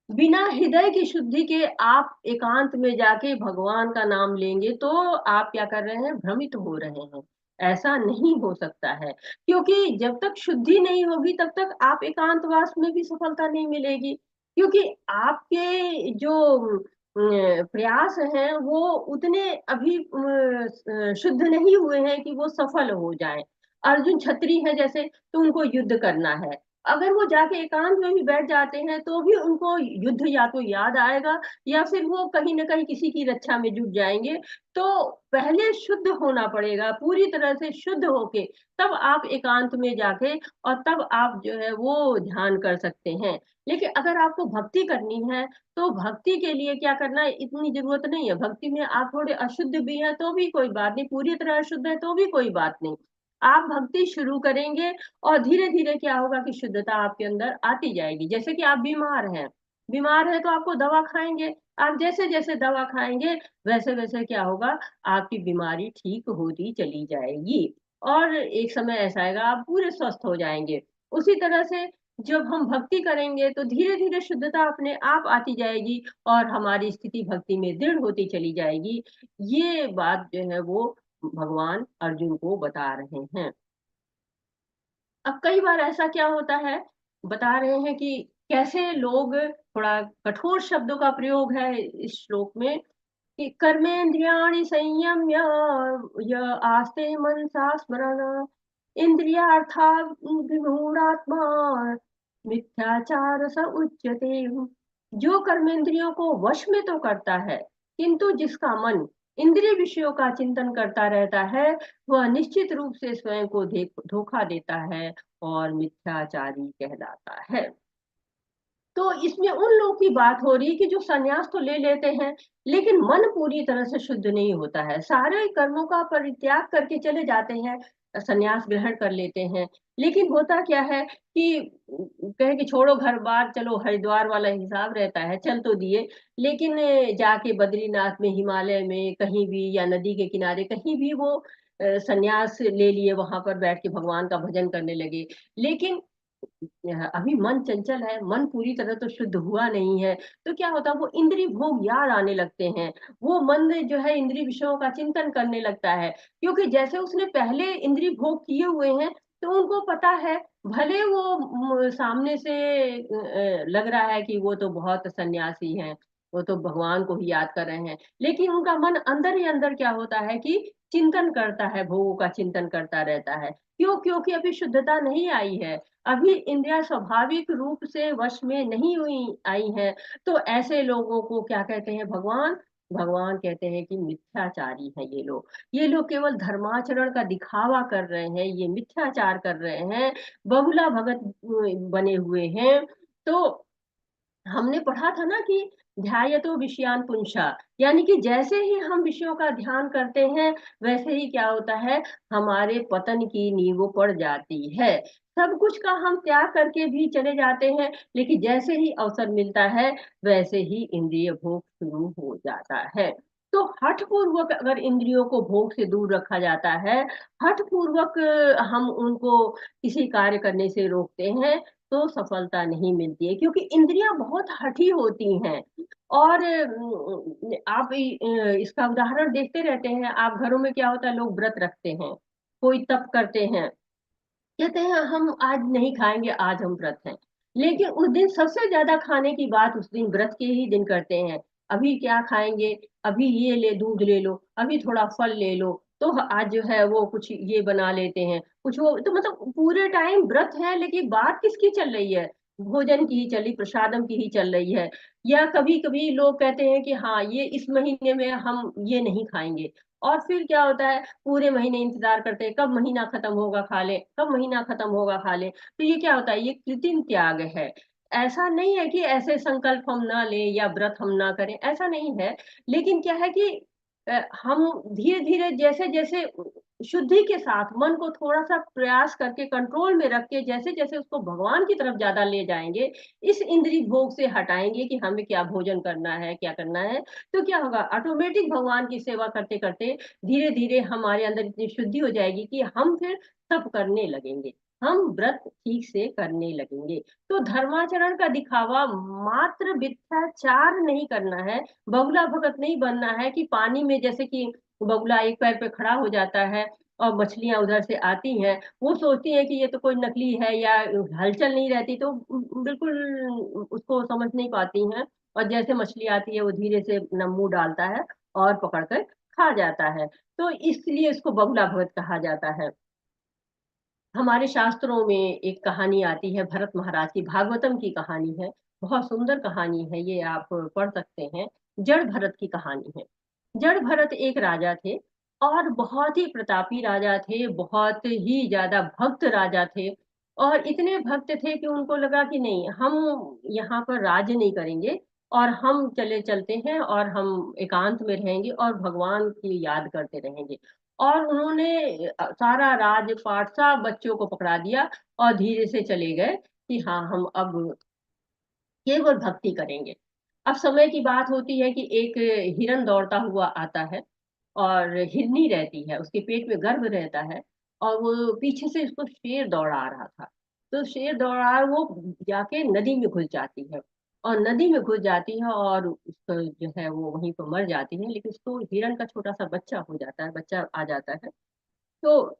बिना हृदय की शुद्धि के आप एकांत में जाके भगवान का नाम लेंगे तो आप क्या कर रहे हैं, भ्रमित हो रहे हैं। ऐसा नहीं हो सकता है, क्योंकि जब तक शुद्धि नहीं होगी तब तक आप एकांतवास में भी सफलता नहीं मिलेगी। क्योंकि आपके जो प्रयास हैं वो उतने अभी शुद्ध नहीं हुए हैं कि वो सफल हो जाएं। अर्जुन छत्री है जैसे, तो उनको युद्ध करना है। अगर वो जाके एकांत में भी बैठ जाते हैं तो भी उनको युद्ध या तो याद आएगा, या फिर वो कहीं ना कहीं किसी की रक्षा में जुट जाएंगे। तो पहले शुद्ध होना पड़ेगा, पूरी तरह से शुद्ध होके तब आप एकांत में जाके और तब आप जो है वो ध्यान कर सकते हैं। लेकिन अगर आपको भक्ति करनी है तो भक्ति के लिए क्या करना है, इतनी जरूरत नहीं है। भक्ति में आप थोड़े अशुद्ध भी हैं तो भी कोई बात नहीं, पूरी तरह अशुद्ध है तो भी कोई बात नहीं। आप भक्ति शुरू करेंगे और धीरे धीरे क्या होगा कि शुद्धता आपके अंदर आती जाएगी। जैसे कि आप बीमार हैं, बीमार है तो आपको दवा खाएंगे, आप जैसे जैसे दवा खाएंगे वैसे वैसे क्या होगा, आपकी बीमारी ठीक होती चली जाएगी, और एक समय ऐसा आएगा आप पूरे स्वस्थ हो जाएंगे। उसी तरह से जब हम भक्ति करेंगे तो धीरे धीरे शुद्धता अपने आप आती जाएगी और हमारी स्थिति भक्ति में दृढ़ होती चली जाएगी। ये बात जो है वो भगवान अर्जुन को बता रहे हैं। अब कई बार ऐसा क्या होता है, बता रहे हैं कि कैसे लोग, थोड़ा कठोर शब्दों का प्रयोग है इस श्लोक में, कि कर्मेन्द्रियाणि संयम्य य आस्ते मनसा स्मरण इंद्रियार्था विमूढ़ात्मा मिथ्याचार स उच्यते। जो कर्मेंद्रियों को वश में तो करता है, किंतु जिसका मन इंद्रिय विषयों का चिंतन करता रहता है, वह निश्चित रूप से स्वयं को धोखा देता है और मिथ्याचारी कहलाता है। तो इसमें उन लोगों की बात हो रही है कि जो संन्यास तो ले लेते हैं लेकिन मन पूरी तरह से शुद्ध नहीं होता है, सारे कर्मों का परित्याग करके चले जाते हैं, संन्यास ग्रहण कर लेते हैं। लेकिन होता क्या है कि कहे कि छोड़ो घर बार, चलो हरिद्वार वाला हिसाब रहता है, चल तो दिए, लेकिन जाके बद्रीनाथ में, हिमालय में कहीं भी, या नदी के किनारे कहीं भी वो संन्यास ले लिए, वहां पर बैठ के भगवान का भजन करने लगे। लेकिन अभी मन चंचल है, मन पूरी तरह तो शुद्ध हुआ नहीं है। तो क्या होता है, वो इंद्रिय भोग याद आने लगते हैं, वो मन जो है इंद्रिय विषयों का चिंतन करने लगता है, क्योंकि जैसे उसने पहले इंद्रिय भोग किए हुए हैं तो उनको पता है। भले वो सामने से लग रहा है कि वो तो बहुत सन्यासी हैं, वो तो भगवान को ही याद कर रहे हैं, लेकिन उनका मन अंदर ही अंदर क्या होता है कि चिंतन करता है, भोगों का चिंतन करता रहता है। क्यों? क्योंकि अभी शुद्धता नहीं आई है, अभी इंद्रिया स्वाभाविक रूप से वश में नहीं हुई आई हैं। तो ऐसे लोगों को क्या कहते हैं भगवान? भगवान कहते हैं कि मिथ्याचारी है ये लोग। ये लोग केवल धर्माचरण का दिखावा कर रहे हैं, ये मिथ्याचार कर रहे हैं, बहुला भगत बने हुए हैं। तो हमने पढ़ा था ना कि ध्यायतो विषयान पुंसा, यानी कि जैसे ही हम विषयों का ध्यान करते हैं वैसे ही क्या होता है, हमारे पतन की नींव पड़ जाती है। सब कुछ का हम त्याग करके भी चले जाते हैं, लेकिन जैसे ही अवसर मिलता है वैसे ही इंद्रिय भोग शुरू हो जाता है। तो हठ पूर्वक अगर इंद्रियों को भोग से दूर रखा जाता है, हठ पूर्वक हम उनको किसी कार्य करने से रोकते हैं, तो सफलता नहीं मिलती है, क्योंकि इंद्रियां बहुत हठी होती हैं। और आप इसका उदाहरण देखते रहते हैं, आप घरों में क्या होता है, लोग व्रत रखते हैं, कोई तप करते हैं, कहते हैं हम आज नहीं खाएंगे, आज हम व्रत हैं। लेकिन उस दिन सबसे ज्यादा खाने की बात उस दिन व्रत के ही दिन करते हैं। अभी क्या खाएंगे, अभी ये ले दूध ले लो, अभी थोड़ा फल ले लो, तो आज जो है वो कुछ ये बना लेते हैं, कुछ वो, तो मतलब पूरे टाइम व्रत है, लेकिन बात किसकी चल रही है, भोजन की ही चली, प्रसादम की ही चल रही है। या कभी कभी लोग कहते हैं कि हाँ ये इस महीने में हम ये नहीं खाएंगे, और फिर क्या होता है, पूरे महीने इंतजार करते हैं कब महीना खत्म होगा खा ले, कब महीना खत्म होगा खा ले। तो ये क्या होता है, ये कृत्रिम त्याग है। ऐसा नहीं है कि ऐसे संकल्प हम ना लें या व्रत हम ना करें, ऐसा नहीं है। लेकिन क्या है कि हम धीरे धीरे जैसे जैसे शुद्धि के साथ मन को थोड़ा सा प्रयास करके कंट्रोल में रख के जैसे जैसे उसको भगवान की तरफ ज्यादा ले जाएंगे, इस इंद्रिय भोग से हटाएंगे कि हमें क्या भोजन करना है, क्या करना है, तो क्या होगा, ऑटोमेटिक भगवान की सेवा करते करते धीरे धीरे हमारे अंदर इतनी शुद्धि हो जाएगी कि हम फिर तप करने लगेंगे, हम व्रत ठीक से करने लगेंगे। तो धर्माचरण का दिखावा, मात्र मिथ्याचार नहीं करना है, बगुला भगत नहीं बनना है कि पानी में जैसे कि बगुला एक पैर पे खड़ा हो जाता है और मछलियां उधर से आती हैं, वो सोचती है कि ये तो कोई नकली है, या हलचल नहीं रहती तो बिल्कुल उसको समझ नहीं पाती हैं, और जैसे मछली आती है वो धीरे से मुंह डालता है और पकड़कर खा जाता है। तो इसलिए इसको बगुला भगत कहा जाता है। हमारे शास्त्रों में एक कहानी आती है, भरत महाराज की, भागवतम की कहानी है, बहुत सुंदर कहानी है, ये आप पढ़ सकते हैं। जड़ भरत की कहानी है। जड़ भरत एक राजा थे, और बहुत ही प्रतापी राजा थे, बहुत ही ज्यादा भक्त राजा थे। और इतने भक्त थे कि उनको लगा कि नहीं, हम यहाँ पर राज्य नहीं करेंगे, और हम चले चलते हैं और हम एकांत में रहेंगे और भगवान की याद करते रहेंगे। और उन्होंने सारा राजपाट सब बच्चों को पकड़ा दिया और धीरे से चले गए कि हाँ हम अब केवल भक्ति करेंगे। अब समय की बात होती है कि एक हिरन दौड़ता हुआ आता है, और हिरनी रहती है, उसके पेट में गर्भ रहता है, और वो पीछे से उसको शेर दौड़ा रहा था। तो शेर दौड़ा, वो जाके नदी में घुस जाती है, और नदी में घुस जाती है और उसको जो है वो वहीं पर मर जाती है, लेकिन उसको हिरन का छोटा सा बच्चा हो जाता है, बच्चा आ जाता है। तो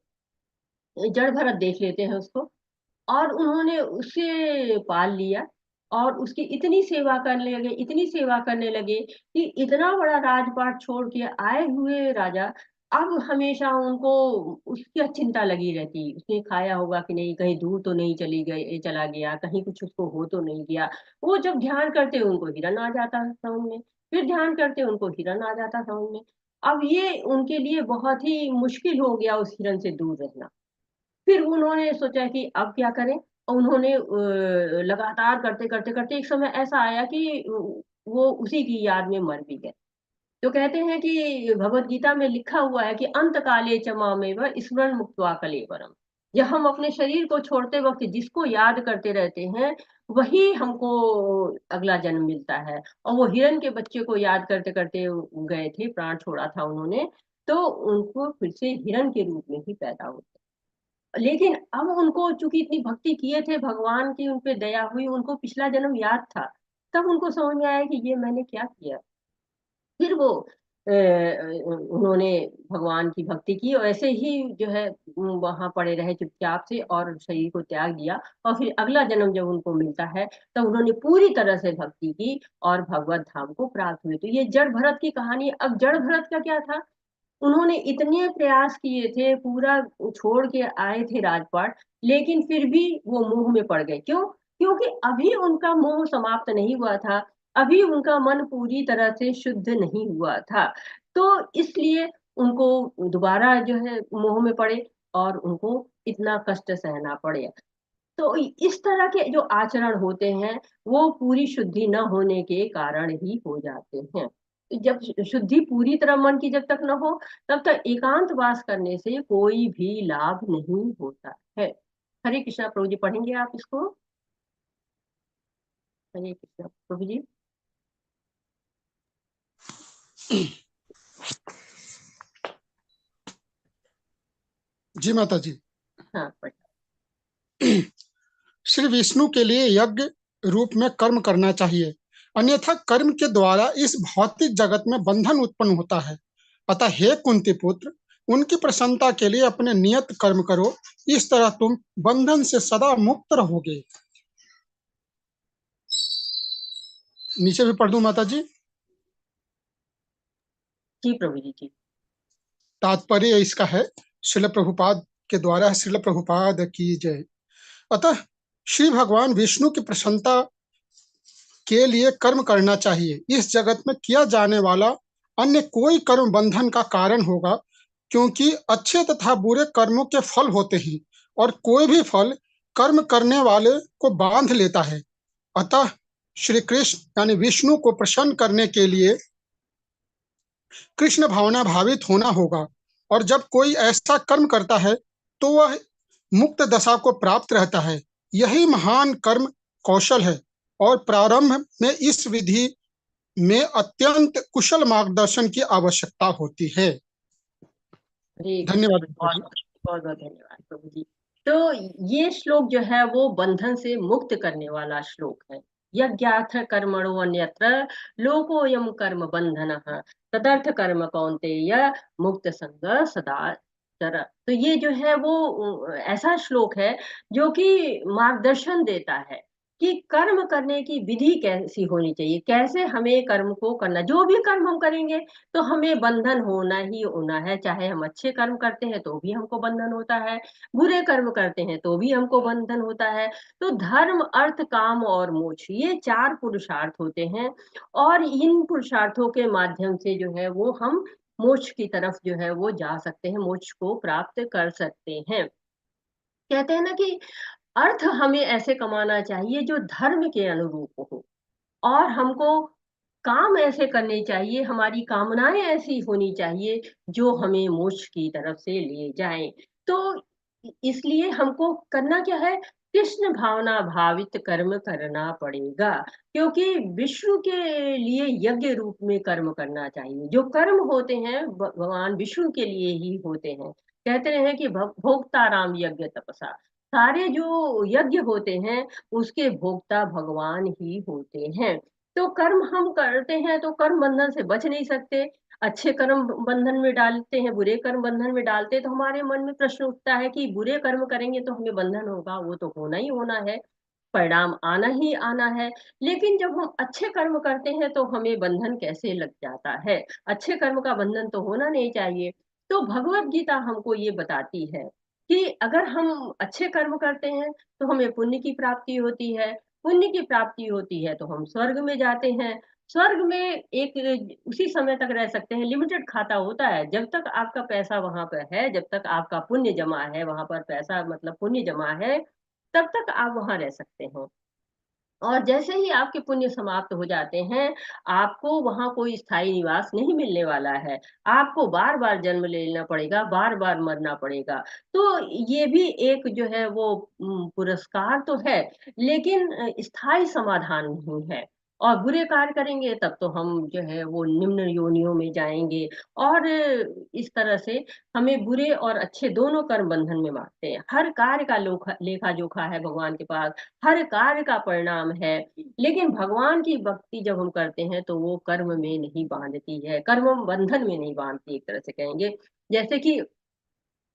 जड़ भरत देख लेते हैं उसको, और उन्होंने उसे पाल लिया, और उसकी इतनी सेवा करने लगे, इतनी सेवा करने लगे कि इतना बड़ा राजपाट छोड़ के आए हुए राजा अब हमेशा उनको उसकी चिंता लगी रहती, उसने खाया होगा कि नहीं, कहीं दूर तो नहीं चली गई, चला गया, कहीं कुछ उसको हो तो नहीं गया। वो जब ध्यान करते उनको हिरन आ जाता है साउंड में, फिर ध्यान करते उनको हिरन आ जाता साउंड में। अब ये उनके लिए बहुत ही मुश्किल हो गया उस हिरन से दूर रहना। फिर उन्होंने सोचा कि अब क्या करें, और उन्होंने लगातार करते करते करते एक समय ऐसा आया कि वो उसी की याद में मर भी गए। तो कहते हैं कि भगवत गीता में लिखा हुआ है कि अंत काले च मामेव स्मरण मुक्त्वा कलेवरम। जब हम अपने शरीर को छोड़ते वक्त जिसको याद करते रहते हैं, वही हमको अगला जन्म मिलता है। और वो हिरन के बच्चे को याद करते करते गए थे, प्राण छोड़ा था उन्होंने, तो उनको फिर से हिरन के रूप में ही पैदा हुए। लेकिन अब उनको चूंकि इतनी भक्ति किए थे, भगवान की उन पे दया हुई, उनको पिछला जन्म याद था, तब उनको समझ में आया कि ये मैंने क्या किया। फिर वो उन्होंने भगवान की भक्ति की, और ऐसे ही जो है वहां पड़े रहे चुपचाप से, और शरीर को त्याग दिया। और फिर अगला जन्म जब उनको मिलता है, तब उन्होंने पूरी तरह से भक्ति की और भगवत धाम को प्राप्त हुए। तो ये जड़ भरत की कहानी। अब जड़ भरत का क्या था, उन्होंने इतने प्रयास किए थे, पूरा छोड़ के आए थे राजपाट, लेकिन फिर भी वो मोह में पड़ गए। क्यों? क्योंकि अभी उनका मोह समाप्त नहीं हुआ था, अभी उनका मन पूरी तरह से शुद्ध नहीं हुआ था। तो इसलिए उनको दोबारा जो है मोह में पड़े, और उनको इतना कष्ट सहना पड़े। तो इस तरह के जो आचरण होते हैं वो पूरी शुद्धि न होने के कारण ही हो जाते हैं। जब शुद्धि पूरी तरह मन की जब तक न हो, तब तक एकांत वास करने से कोई भी लाभ नहीं होता है। हरे कृष्णा। प्रभु जी पढ़ेंगे आप इसको? हरे कृष्णा प्रभु जी। जी माता जी। हाँ पढ़। श्री विष्णु के लिए यज्ञ रूप में कर्म करना चाहिए, अन्यथा कर्म के द्वारा इस भौतिक जगत में बंधन उत्पन्न होता है। अतः हे कुंती पुत्र, उनकी प्रसन्नता के लिए अपने नियत कर्म करो, इस तरह तुम बंधन से सदा मुक्त रहोगे। नीचे भी पढ़ दूं माता जी? जी प्रभु जी जी। तात्पर्य इसका है, श्रील प्रभुपाद के द्वारा, श्रील प्रभुपाद की जय। अतः श्री भगवान विष्णु की प्रसन्नता के लिए कर्म करना चाहिए। इस जगत में किया जाने वाला अन्य कोई कर्म बंधन का कारण होगा, क्योंकि अच्छे तथा बुरे कर्मों के फल होते हैं और कोई भी फल कर्म करने वाले को बांध लेता है। अतः श्री कृष्ण यानी विष्णु को प्रसन्न करने के लिए कृष्ण भावना भावित होना होगा, और जब कोई ऐसा कर्म करता है तो वह मुक्त दशा को प्राप्त रहता है। यही महान कर्म कौशल है, और प्रारंभ में इस विधि में अत्यंत कुशल मार्गदर्शन की आवश्यकता होती है। हरे धन्यवाद कृष्ण। प्रभु जी। बहुत बहुत बहुत धन्यवाद प्रभु जी। तो ये श्लोक जो है वो बंधन से मुक्त करने वाला श्लोक है। यज्ञार्थ कर्मणो अन्यत्र लोकोयम कर्म बंधनः तदर्थ कर्म कौन्तेय मुक्त संग सदा चर। तो ये जो है वो ऐसा श्लोक है जो कि मार्गदर्शन देता है कि कर्म करने की विधि कैसी होनी चाहिए, कैसे हमें कर्म को करना। जो भी कर्म हम करेंगे तो हमें बंधन होना ही होना है। चाहे हम अच्छे कर्म करते हैं तो भी हमको बंधन होता है, बुरे कर्म करते हैं तो भी हमको बंधन होता है। तो धर्म अर्थ काम और मोक्ष, ये 4 पुरुषार्थ होते हैं, और इन पुरुषार्थों के माध्यम से जो है वो हम मोक्ष की तरफ जो है वो जा सकते हैं, मोक्ष को प्राप्त कर सकते हैं। कहते हैं ना कि अर्थ हमें ऐसे कमाना चाहिए जो धर्म के अनुरूप हो, और हमको काम ऐसे करने चाहिए, हमारी कामनाएं ऐसी होनी चाहिए जो हमें मोक्ष की तरफ से ले जाएं। तो इसलिए हमको करना क्या है? कृष्ण भावना भावित कर्म करना पड़ेगा, क्योंकि विष्णु के लिए यज्ञ रूप में कर्म करना चाहिए। जो कर्म होते हैं भगवान विष्णु के लिए ही होते हैं। कहते हैं कि भोक्ता राम यज्ञ तपसा, सारे जो यज्ञ होते हैं उसके भोक्ता भगवान ही होते हैं। तो कर्म हम करते हैं तो कर्म बंधन से बच नहीं सकते। अच्छे कर्म बंधन में डालते हैं, बुरे कर्म बंधन में डालते हैं, तो हमारे मन में प्रश्न उठता है कि बुरे कर्म करेंगे तो हमें बंधन होगा, वो तो होना ही होना है, परिणाम आना ही आना है। लेकिन जब हम अच्छे कर्म करते हैं तो हमें बंधन कैसे लग जाता है? अच्छे कर्म का बंधन तो होना नहीं चाहिए। तो भगवत गीता हमको ये बताती है कि अगर हम अच्छे कर्म करते हैं तो हमें पुण्य की प्राप्ति होती है, पुण्य की प्राप्ति होती है तो हम स्वर्ग में जाते हैं। स्वर्ग में एक उसी समय तक रह सकते हैं, लिमिटेड खाता होता है। जब तक आपका पैसा वहां पर है, जब तक आपका पुण्य जमा है, वहां पर पैसा मतलब पुण्य जमा है, तब तक आप वहां रह सकते हैं। और जैसे ही आपके पुण्य समाप्त हो जाते हैं, आपको वहां कोई स्थायी निवास नहीं मिलने वाला है। आपको बार बार जन्म लेना पड़ेगा, बार बार मरना पड़ेगा। तो ये भी एक जो है वो पुरस्कार तो है, लेकिन स्थायी समाधान नहीं है। और बुरे कार्य करेंगे तब तो हम जो है वो निम्न योनियों में जाएंगे, और इस तरह से हमें बुरे और अच्छे दोनों कर्म बंधन में बांटते हैं। हर कार्य का लेखा जोखा है भगवान के पास, हर कार्य का परिणाम है। लेकिन भगवान की भक्ति जब हम करते हैं तो वो कर्म में नहीं बांधती है, कर्म बंधन में नहीं बांधती, एक तरह से कहेंगे। जैसे कि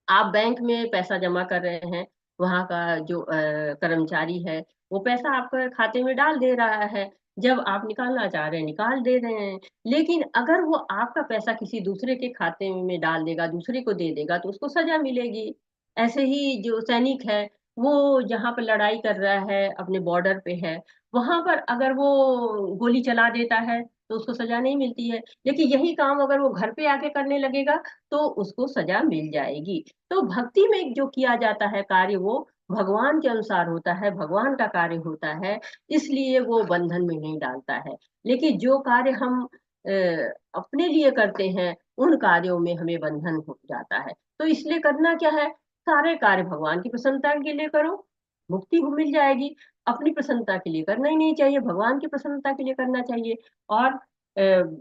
आप बैंक में पैसा जमा कर रहे हैं, वहां का जो कर्मचारी है वो पैसा आपके खाते में डाल दे रहा है, जब आप निकालना चाह रहे हैं निकाल दे रहे हैं। लेकिन अगर वो आपका पैसा किसी दूसरे के खाते में डाल देगा, दूसरे को दे देगा, तो उसको सजा मिलेगी। ऐसे ही जो सैनिक है, वो जहाँ पर लड़ाई कर रहा है, अपने बॉर्डर पे है, वहां पर अगर वो गोली चला देता है तो उसको सजा नहीं मिलती है। लेकिन यही काम अगर वो घर पे आके करने लगेगा तो उसको सजा मिल जाएगी। तो भक्ति में जो किया जाता है कार्य, वो भगवान के अनुसार होता है, भगवान का कार्य होता है, इसलिए वो बंधन में नहीं डालता है। लेकिन जो कार्य हम अपने लिए करते हैं, उन कार्यों में हमें बंधन हो जाता है। तो इसलिए करना क्या है, सारे कार्य भगवान की प्रसन्नता के लिए करो, मुक्ति मिल जाएगी। अपनी प्रसन्नता के लिए करना ही नहीं चाहिए, भगवान की प्रसन्नता के लिए करना चाहिए, और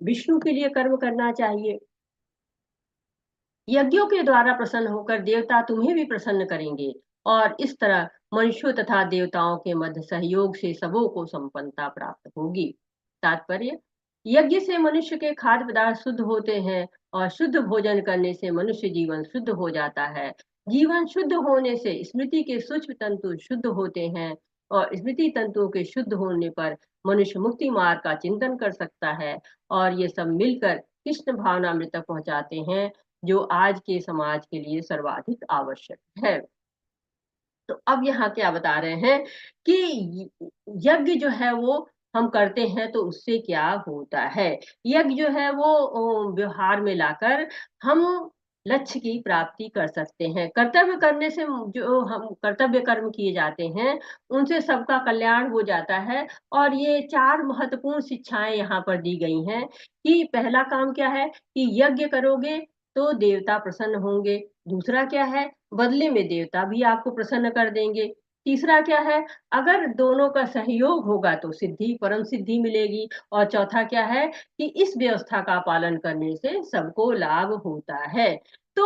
विष्णु के लिए कर्म करना चाहिए। यज्ञों के द्वारा प्रसन्न होकर देवता तुम्हें भी प्रसन्न करेंगे, और इस तरह मनुष्यों तथा देवताओं के मध्य सहयोग से सबों को संपन्नता प्राप्त होगी। तात्पर्य, यज्ञ से मनुष्य के खाद्य पदार्थ शुद्ध होते हैं, और शुद्ध भोजन करने से मनुष्य जीवन शुद्ध हो जाता है। जीवन शुद्ध होने से स्मृति के सूक्ष्म तंतु शुद्ध होते हैं, और स्मृति तंतुओं के शुद्ध होने पर मनुष्य मुक्ति मार्ग का चिंतन कर सकता है, और ये सब मिलकर कृष्ण भावनामृत तक पहुंचाते हैं, जो आज के समाज के लिए सर्वाधिक आवश्यक है। तो अब यहाँ क्या बता रहे हैं कि यज्ञ जो है वो हम करते हैं तो उससे क्या होता है। यज्ञ जो है वो व्यवहार में लाकर हम लक्ष्य की प्राप्ति कर सकते हैं। कर्तव्य करने से जो हम कर्तव्य कर्म किए जाते हैं, उनसे सबका कल्याण हो जाता है। और ये 4 महत्वपूर्ण शिक्षाएं यहाँ पर दी गई हैं कि पहला काम क्या है कि यज्ञ करोगे तो देवता प्रसन्न होंगे। दूसरा क्या है, बदले में देवता भी आपको प्रसन्न कर देंगे। तीसरा क्या है, अगर दोनों का सहयोग होगा तो सिद्धि, परम सिद्धि मिलेगी। और चौथा क्या है कि इस व्यवस्था का पालन करने से सबको लाभ होता है। तो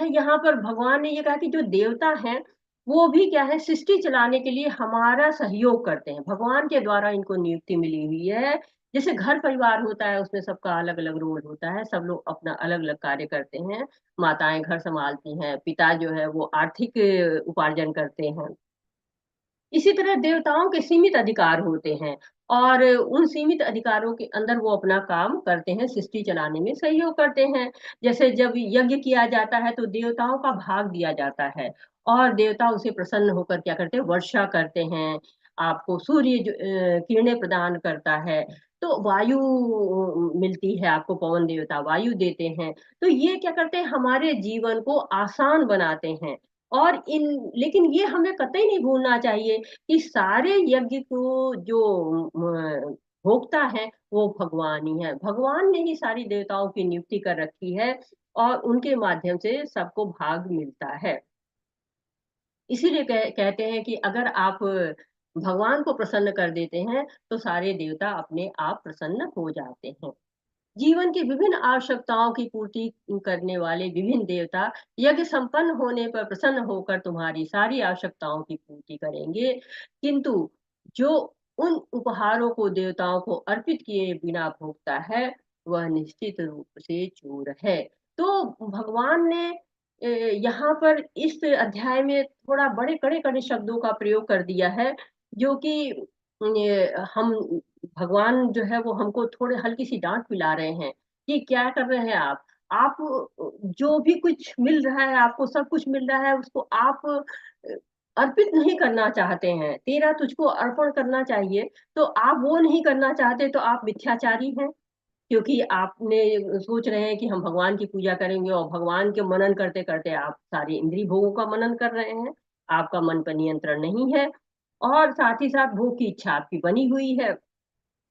यहाँ पर भगवान ने ये कहा कि जो देवता हैं वो भी क्या है, सृष्टि चलाने के लिए हमारा सहयोग करते हैं। भगवान के द्वारा इनको नियुक्ति मिली हुई है। जैसे घर परिवार होता है, उसमें सबका अलग अलग रोल होता है, सब लोग अपना अलग अलग कार्य करते हैं। माताएं घर संभालती हैं, पिता जो है वो आर्थिक उपार्जन करते हैं। इसी तरह देवताओं के सीमित अधिकार होते हैं, और उन सीमित अधिकारों के अंदर वो अपना काम करते हैं, सृष्टि चलाने में सहयोग करते हैं। जैसे जब यज्ञ किया जाता है तो देवताओं का भाग दिया जाता है, और देवता उसे प्रसन्न होकर क्या करते हैं, वर्षा करते हैं। आपको सूर्य किरणें प्रदान करता है, तो वायु मिलती है आपको, पवन देवता वायु देते हैं। तो ये क्या करते हैं, हमारे जीवन को आसान बनाते हैं। और इन लेकिन ये हमें कतई नहीं भूलना चाहिए कि सारे यज्ञ को जो भोगता है वो भगवान ही है। भगवान ने ही सारी देवताओं की नियुक्ति कर रखी है, और उनके माध्यम से सबको भाग मिलता है। इसीलिए कहते हैं कि अगर आप भगवान को प्रसन्न कर देते हैं तो सारे देवता अपने आप प्रसन्न हो जाते हैं। जीवन की विभिन्न आवश्यकताओं की पूर्ति करने वाले विभिन्न देवता यज्ञ संपन्न होने पर प्रसन्न होकर तुम्हारी सारी आवश्यकताओं की पूर्ति करेंगे। किंतु जो उन उपहारों को देवताओं को अर्पित किए बिना भोगता है, वह निश्चित रूप से चोर है। तो भगवान ने यहाँ पर इस अध्याय में थोड़ा बड़े कड़े कड़े शब्दों का प्रयोग कर दिया है, जो कि हम भगवान जो है वो हमको थोड़े हल्की सी डांट पिला रहे हैं कि क्या कर रहे हैं आप जो भी कुछ मिल रहा है, आपको सब कुछ मिल रहा है, उसको आप अर्पित नहीं करना चाहते हैं। तेरा तुझको अर्पण करना चाहिए, तो आप वो नहीं करना चाहते, तो आप मिथ्याचारी हैं। क्योंकि आपने सोच रहे हैं कि हम भगवान की पूजा करेंगे, और भगवान के मनन करते करते आप सारे इंद्रिय भोगों का मनन कर रहे हैं। आपका मन पर नियंत्रण नहीं है, और साथ ही साथ भोग की इच्छा आपकी बनी हुई है।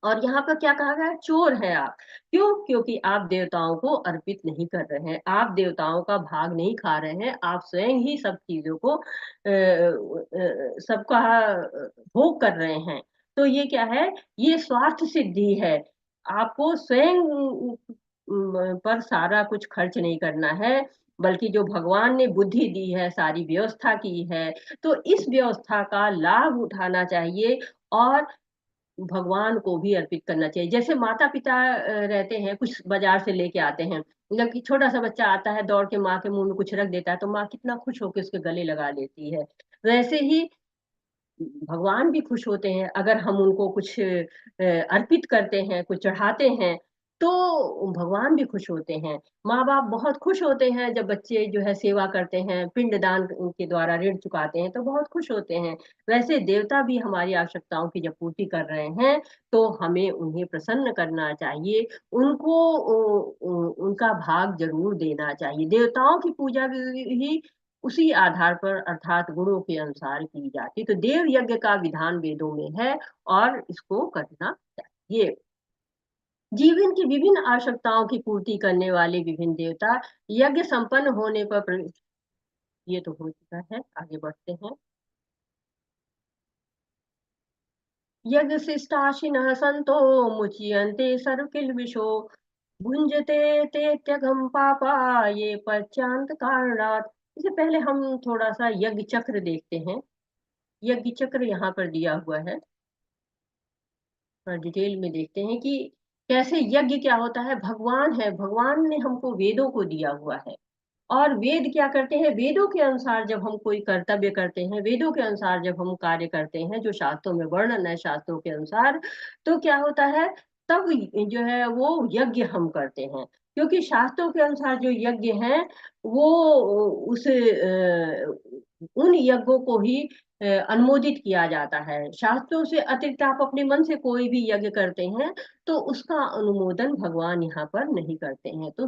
और यहाँ पर क्या कहा गया है, चोर है आप। क्यों? क्योंकि आप देवताओं को अर्पित नहीं कर रहे हैं, आप देवताओं का भाग नहीं खा रहे हैं, आप स्वयं ही सब चीजों को सबका भोग कर रहे हैं। तो ये क्या है, ये स्वार्थ सिद्धि है। आपको स्वयं पर सारा कुछ खर्च नहीं करना है, बल्कि जो भगवान ने बुद्धि दी है, सारी व्यवस्था की है, तो इस व्यवस्था का लाभ उठाना चाहिए, और भगवान को भी अर्पित करना चाहिए। जैसे माता पिता रहते हैं, कुछ बाजार से लेके आते हैं, मतलब कि छोटा सा बच्चा आता है, दौड़ के माँ के मुंह में कुछ रख देता है, तो माँ कितना खुश होकर उसके गले लगा लेती है। वैसे ही भगवान भी खुश होते हैं अगर हम उनको कुछ अर्पित करते हैं, कुछ चढ़ाते हैं, तो भगवान भी खुश होते हैं। माँ बाप बहुत खुश होते हैं जब बच्चे जो है सेवा करते हैं, पिंडदान के द्वारा ऋण चुकाते हैं, तो बहुत खुश होते हैं। वैसे देवता भी हमारी आवश्यकताओं की जब पूर्ति कर रहे हैं, तो हमें उन्हें प्रसन्न करना चाहिए, उनको उनका भाग जरूर देना चाहिए। देवताओं की पूजा भी उसी आधार पर अर्थात गुणों के अनुसार की जाती। तो देव यज्ञ का विधान वेदों में है और इसको करना चाहिए। जीवन की विभिन्न आवश्यकताओं की पूर्ति करने वाले विभिन्न देवता यज्ञ संपन्न होने पर ये तो हो चुका है, आगे बढ़ते हैं। यज्ञ शिष्टाशिनः संतो मुच्यन्ते सर्वकिल्बिषो भुंजते ते त्यगम पापा ये पश्चांत कारणात्। इससे पहले हम थोड़ा सा यज्ञ चक्र देखते हैं। यज्ञ चक्र यहाँ पर दिया हुआ है, डिटेल में देखते हैं कि कैसे यज्ञ क्या होता है। भगवान है, भगवान ने हमको वेदों को दिया हुआ है और वेद क्या करते हैं, वेदों के अनुसार जब हम कोई कर्तव्य करते हैं, वेदों के अनुसार जब हम कार्य करते हैं, जो शास्त्रों में वर्णन है शास्त्रों के अनुसार, तो क्या होता है, तब जो है वो यज्ञ हम करते हैं। क्योंकि शास्त्रों के अनुसार जो यज्ञ हैं वो उस उन यज्ञों को ही अनुमोदित किया जाता है। शास्त्रों से अतिरिक्त आप अपने मन से कोई भी यज्ञ करते हैं तो उसका अनुमोदन भगवान यहाँ पर नहीं करते हैं। तो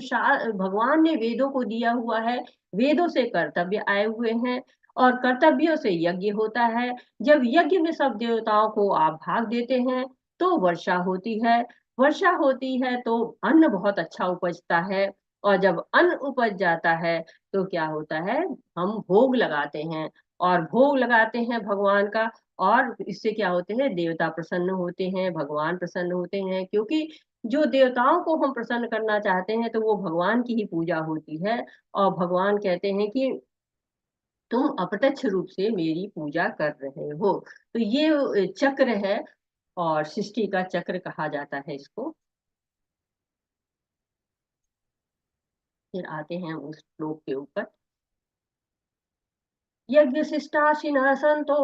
भगवान ने वेदों को दिया हुआ है, वेदों से कर्तव्य आए हुए हैं और कर्तव्यों से यज्ञ होता है। जब यज्ञ में सब देवताओं को आप भाग देते हैं तो वर्षा होती है, वर्षा होती है तो अन्न बहुत अच्छा उपजता है और जब अन्न उपज जाता है तो क्या होता है, हम भोग लगाते हैं और भोग लगाते हैं भगवान का। और इससे क्या होते हैं, देवता प्रसन्न होते हैं, भगवान प्रसन्न होते हैं। क्योंकि जो देवताओं को हम प्रसन्न करना चाहते हैं तो वो भगवान की ही पूजा होती है और भगवान कहते हैं कि तुम अप्रत्यक्ष रूप से मेरी पूजा कर रहे हो। तो ये चक्र है और सृष्टि का चक्र कहा जाता है इसको। फिर आते हैं उस श्लोक के ऊपर। यज्ञ शिष्टाशिनः संतो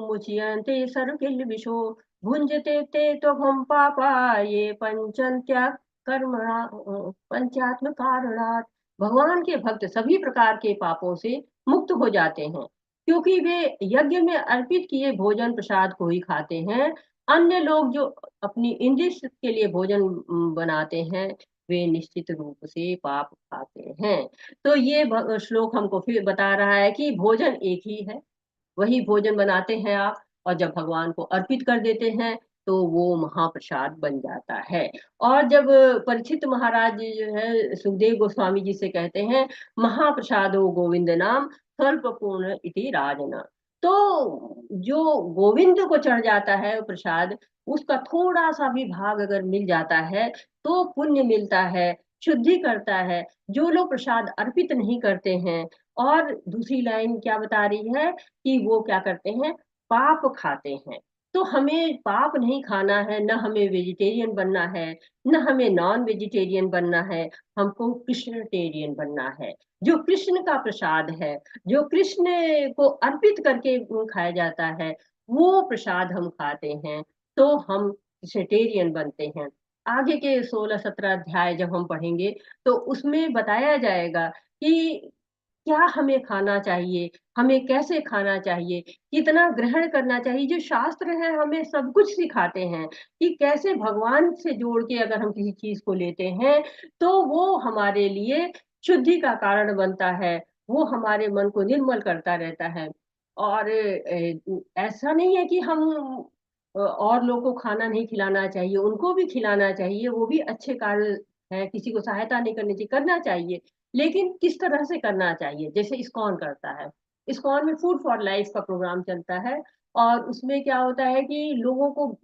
मुच्यन्ते सर्वकिल्बिषो भुंजते ते त्वघं पापा ये पंचन्त्या कर्मणा पंचात्म कारणात्। भगवान के भक्त सभी प्रकार के पापों से मुक्त हो जाते हैं क्योंकि वे यज्ञ में अर्पित किए भोजन प्रसाद को ही खाते हैं। अन्य लोग जो अपनी इंद्रिय के लिए भोजन बनाते हैं वे निश्चित रूप से पाप खाते हैं। तो ये श्लोक हमको फिर बता रहा है कि भोजन एक ही है, वही भोजन बनाते हैं आप और जब भगवान को अर्पित कर देते हैं तो वो महाप्रसाद बन जाता है। और जब परीक्षित महाराज जो है सुखदेव गोस्वामी जी से कहते हैं महाप्रसादो गोविंद नाम स्वल्पपूर्ण इति राजना, तो जो गोविंद को चढ़ जाता है प्रसाद, उसका थोड़ा सा भी भाग अगर मिल जाता है तो पुण्य मिलता है, शुद्धि करता है। जो लोग प्रसाद अर्पित नहीं करते हैं, और दूसरी लाइन क्या बता रही है कि वो क्या करते हैं, पाप खाते हैं। तो हमें पाप नहीं खाना है, न हमें वेजिटेरियन बनना है, न हमें नॉन वेजिटेरियन बनना है, हमको कृष्णटेरियन बनना है। जो कृष्ण का प्रसाद है, जो कृष्ण को अर्पित करके खाया जाता है, वो प्रसाद हम खाते हैं तो हम कृष्णटेरियन बनते हैं। आगे के 16-17 अध्याय जब हम पढ़ेंगे तो उसमें बताया जाएगा कि क्या हमें खाना चाहिए, हमें कैसे खाना चाहिए, कितना ग्रहण करना चाहिए। जो शास्त्र है हमें सब कुछ सिखाते हैं कि कैसे भगवान से जोड़ के अगर हम किसी चीज को लेते हैं तो वो हमारे लिए शुद्धि का कारण बनता है, वो हमारे मन को निर्मल करता रहता है। और ऐसा नहीं है कि हम और लोगों को खाना नहीं खिलाना चाहिए, उनको भी खिलाना चाहिए, वो भी अच्छे कार्य है, किसी को सहायता नहीं करनी चाहिए, करना चाहिए, लेकिन किस तरह से करना चाहिए। जैसे इस्कॉन करता है, इस्कॉन में फूड फॉर लाइफ का प्रोग्राम चलता है और उसमें क्या होता है कि लोगों को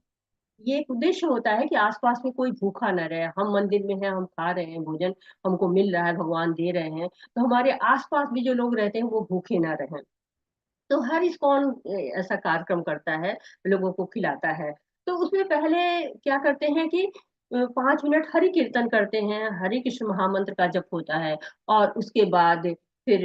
ये एक उद्देश्य होता है कि आसपास में कोई भूखा न रहे। हम मंदिर में हैं, हम खा रहे हैं भोजन, हमको मिल रहा है, भगवान दे रहे हैं, तो हमारे आसपास भी जो लोग रहते हैं वो भूखे ना रहें। तो हर इस्कॉन ऐसा कार्यक्रम करता है, लोगों को खिलाता है। तो उसमें पहले क्या करते हैं कि 5 मिनट हरि कीर्तन करते हैं, हरि कृष्ण महामंत्र का जप होता है और उसके बाद फिर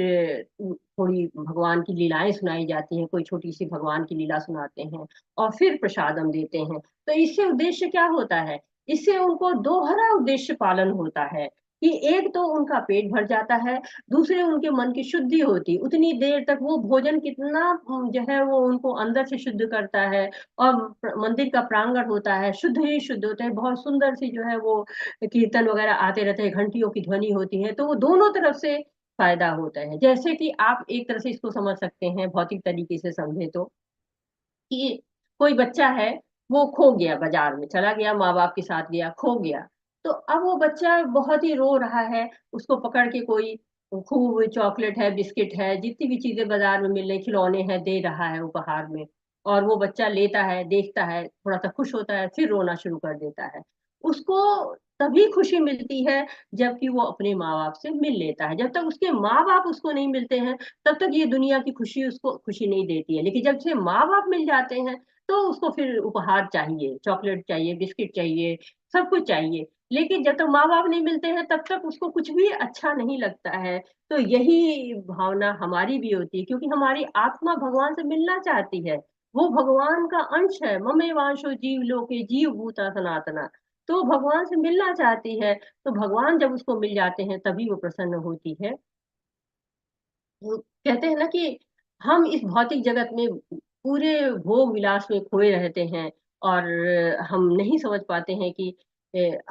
थोड़ी भगवान की लीलाएं सुनाई जाती हैं, कोई छोटी सी भगवान की लीला सुनाते हैं और फिर प्रसादम देते हैं। तो इससे उद्देश्य क्या होता है, इससे उनको दोहरा उद्देश्य पालन होता है कि एक तो उनका पेट भर जाता है, दूसरे उनके मन की शुद्धि होती। उतनी देर तक वो भोजन कितना जो है वो उनको अंदर से शुद्ध करता है और मंदिर का प्रांगण होता है शुद्ध ही शुद्ध होता है, बहुत सुंदर सी जो है वो कीर्तन वगैरह आते रहते हैं, घंटियों की ध्वनि होती है, तो वो दोनों तरफ से फायदा होता है। जैसे कि आप एक तरह से इसको समझ सकते हैं, भौतिक तरीके से समझे तो, कि कोई बच्चा है, वो खो गया, बाजार में चला गया, माँ बाप के साथ गया, खो गया। तो अब वो बच्चा बहुत ही रो रहा है, उसको पकड़ के कोई खूब चॉकलेट है, बिस्किट है, जितनी भी चीजें बाजार में मिल रही, खिलौने हैं, दे रहा है उपहार में। और वो बच्चा लेता है, देखता है, थोड़ा सा खुश होता है, फिर रोना शुरू कर देता है। उसको तभी खुशी मिलती है जबकि वो अपने माँ बाप से मिल लेता है। जब तक उसके माँ बाप उसको नहीं मिलते हैं, तब तक ये दुनिया की खुशी उसको खुशी नहीं देती है। लेकिन जब से माँ बाप मिल जाते हैं, तो उसको फिर उपहार चाहिए, चॉकलेट चाहिए, बिस्किट चाहिए, सब कुछ चाहिए। लेकिन जब तक माँ बाप नहीं मिलते हैं, तब तक उसको कुछ भी अच्छा नहीं लगता है। तो यही भावना हमारी भी होती है, क्योंकि हमारी आत्मा भगवान से मिलना चाहती है। वो भगवान का अंश है, ममेवांशो जीव लोके जीव भूता सनातना। तो भगवान से मिलना चाहती है। तो भगवान जब उसको मिल जाते हैं, तभी वो प्रसन्न होती है। वो कहते हैं ना कि हम इस भौतिक जगत में पूरे भोग विलास में खोए रहते हैं, और हम नहीं समझ पाते हैं कि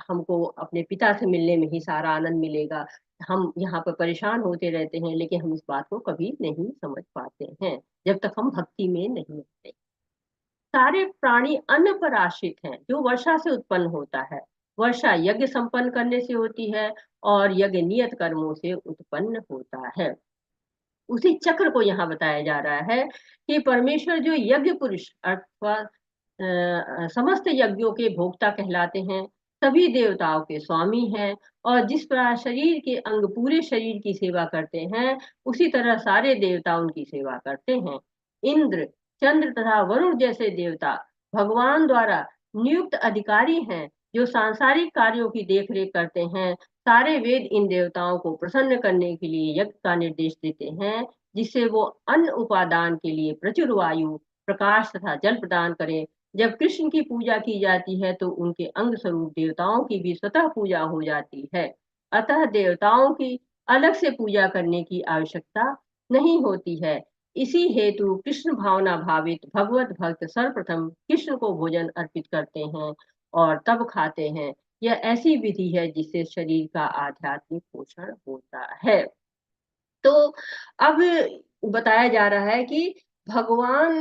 हमको अपने पिता से मिलने में ही सारा आनंद मिलेगा। हम यहाँ पर परेशान होते रहते हैं, लेकिन हम इस बात को कभी नहीं समझ पाते हैं, जब तक हम भक्ति में नहीं होते। सारे प्राणी अन्न पर आश्रित हैं, जो वर्षा से उत्पन्न होता है। वर्षा यज्ञ संपन्न करने से होती है, और यज्ञ नियत कर्मों से उत्पन्न होता है। उसी चक्र को यहाँ बताया जा रहा है कि परमेश्वर जो यज्ञ पुरुष अर्थात समस्त यज्ञों के भोक्ता कहलाते हैं, सभी देवताओं के स्वामी हैं। और जिस प्रकार शरीर के अंग पूरे शरीर की सेवा करते हैं, उसी तरह सारे देवता उनकी सेवा करते हैं। इंद्र, चंद्र तथा वरुण जैसे देवता भगवान द्वारा नियुक्त अधिकारी हैं, जो सांसारिक कार्यों की देखरेख करते हैं। सारे वेद इन देवताओं को प्रसन्न करने के लिए यज्ञ का निर्देश देते हैं, जिससे वो अन्न उपादान के लिए प्रचुर वायु, प्रकाश तथा जल प्रदान करें। जब कृष्ण की पूजा की जाती है, तो उनके अंग स्वरूप देवताओं की भी स्वतः पूजा हो जाती है। अतः देवताओं की अलग से पूजा करने की आवश्यकता नहीं होती है। इसी हेतु कृष्ण भावना भावित भगवत भक्त सर्वप्रथम कृष्ण को भोजन अर्पित करते हैं, और तब खाते हैं। यह ऐसी विधि है जिससे शरीर का आध्यात्मिक पोषण होता है। तो अब बताया जा रहा है कि भगवान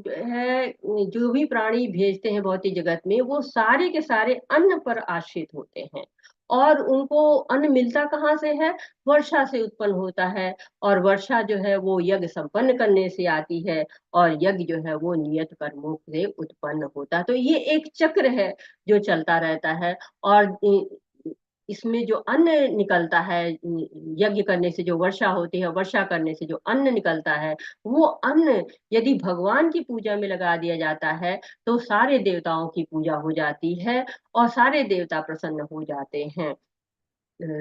है, जो भी प्राणी भेजते हैं भौतिक जगत में, वो सारे के सारे अन्न पर आश्रित होते हैं। और उनको अन्न मिलता कहाँ से है? वर्षा से उत्पन्न होता है। और वर्षा जो है वो यज्ञ संपन्न करने से आती है, और यज्ञ जो है वो नियत कर्मों से उत्पन्न होता है। तो ये एक चक्र है जो चलता रहता है। और इसमें जो अन्न निकलता है, यज्ञ करने से जो वर्षा होती है, वर्षा करने से जो अन्न निकलता है, वो अन्न यदि भगवान की पूजा में लगा दिया जाता है, तो सारे देवताओं की पूजा हो जाती है, और सारे देवता प्रसन्न हो जाते हैं।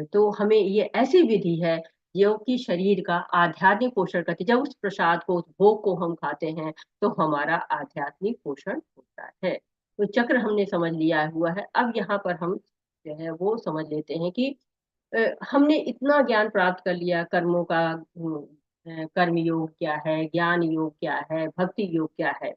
तो हमें ये ऐसी विधि है जो कि शरीर का आध्यात्मिक पोषण करती है। जब उस प्रसाद को, उस भोग को हम खाते हैं, तो हमारा आध्यात्मिक पोषण होता है। तो चक्र हमने समझ लिया हुआ है। अब यहाँ पर हम जो है वो समझ लेते हैं कि हमने इतना ज्ञान प्राप्त कर लिया कर्मों का। कर्म योग क्या है, ज्ञान योग क्या है, भक्ति योग क्या है,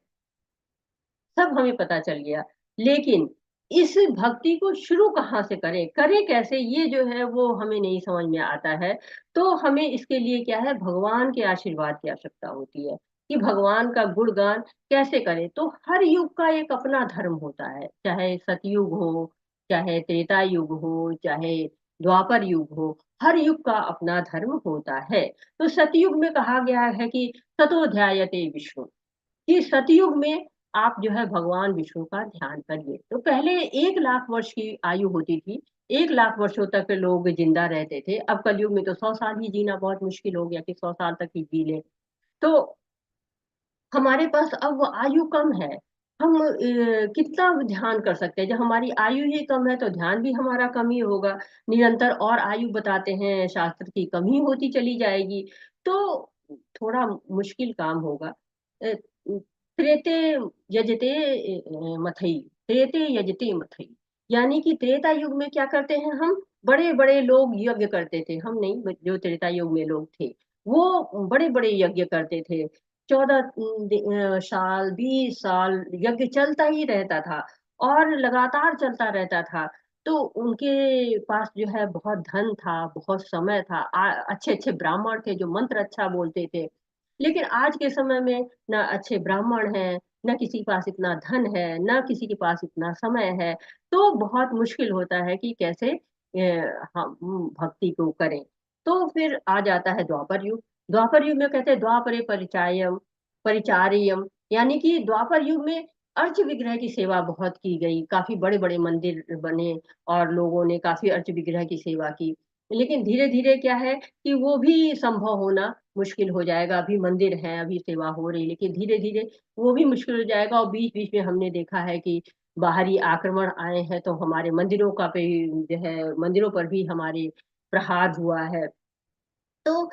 सब हमें पता चल गया। लेकिन इस भक्ति को शुरू कहाँ से करें, करें कैसे, ये जो है वो हमें नहीं समझ में आता है। तो हमें इसके लिए क्या है, भगवान के आशीर्वाद की आवश्यकता होती है कि भगवान का गुणगान कैसे करें। तो हर युग का एक अपना धर्म होता है, चाहे सतयुग हो, चाहे त्रेता युग हो, चाहे द्वापर युग हो, हर युग का अपना धर्म होता है। तो सतयुग में कहा गया है कि ततो ध्यायते विष्णु, कि सतयुग में आप जो है भगवान विष्णु का ध्यान करिए। तो पहले 1 लाख वर्ष की आयु होती थी, 1 लाख वर्षों तक लोग जिंदा रहते थे। अब कलयुग में तो 100 साल ही जीना बहुत मुश्किल हो गया कि 100 साल तक ही जी ले। तो हमारे पास अब वो आयु कम है। हम कितना ध्यान कर सकते हैं? जब हमारी आयु ही कम है, तो ध्यान भी हमारा कम ही होगा। निरंतर और आयु बताते हैं शास्त्र की कमी होती चली जाएगी। तो थोड़ा मुश्किल काम होगा। त्रेते यजते मथई, त्रेते यजते मथई, यानी कि त्रेता युग में क्या करते हैं हम, बड़े बड़े लोग यज्ञ करते थे। हम नहीं, जो त्रेता युग में लोग थे वो बड़े बड़े यज्ञ करते थे। 14 साल 20 साल यज्ञ चलता ही रहता था, और लगातार चलता रहता था। तो उनके पास जो है बहुत धन था, बहुत समय था, अच्छे अच्छे ब्राह्मण थे जो मंत्र अच्छा बोलते थे। लेकिन आज के समय में न अच्छे ब्राह्मण हैं, न किसी के पास इतना धन है, न किसी के पास इतना समय है। तो बहुत मुश्किल होता है कि कैसे हम भक्ति को करें। तो फिर आ जाता है द्वापर युग। द्वापर युग में कहते हैं द्वापरे परिचायम परिचार्यम, यानी कि द्वापर युग में अर्च विग्रह की सेवा बहुत की गई, काफी बड़े बड़े मंदिर बने और लोगों ने काफी अर्च विग्रह की सेवा की। लेकिन धीरे धीरे क्या है कि वो भी संभव होना मुश्किल हो जाएगा। अभी मंदिर है, अभी सेवा हो रही, लेकिन धीरे धीरे वो भी मुश्किल हो जाएगा। और बीच बीच में हमने देखा है कि बाहरी आक्रमण आए हैं, तो हमारे मंदिरों का पे जो है, मंदिरों पर भी हमारे प्रहार हुआ है। तो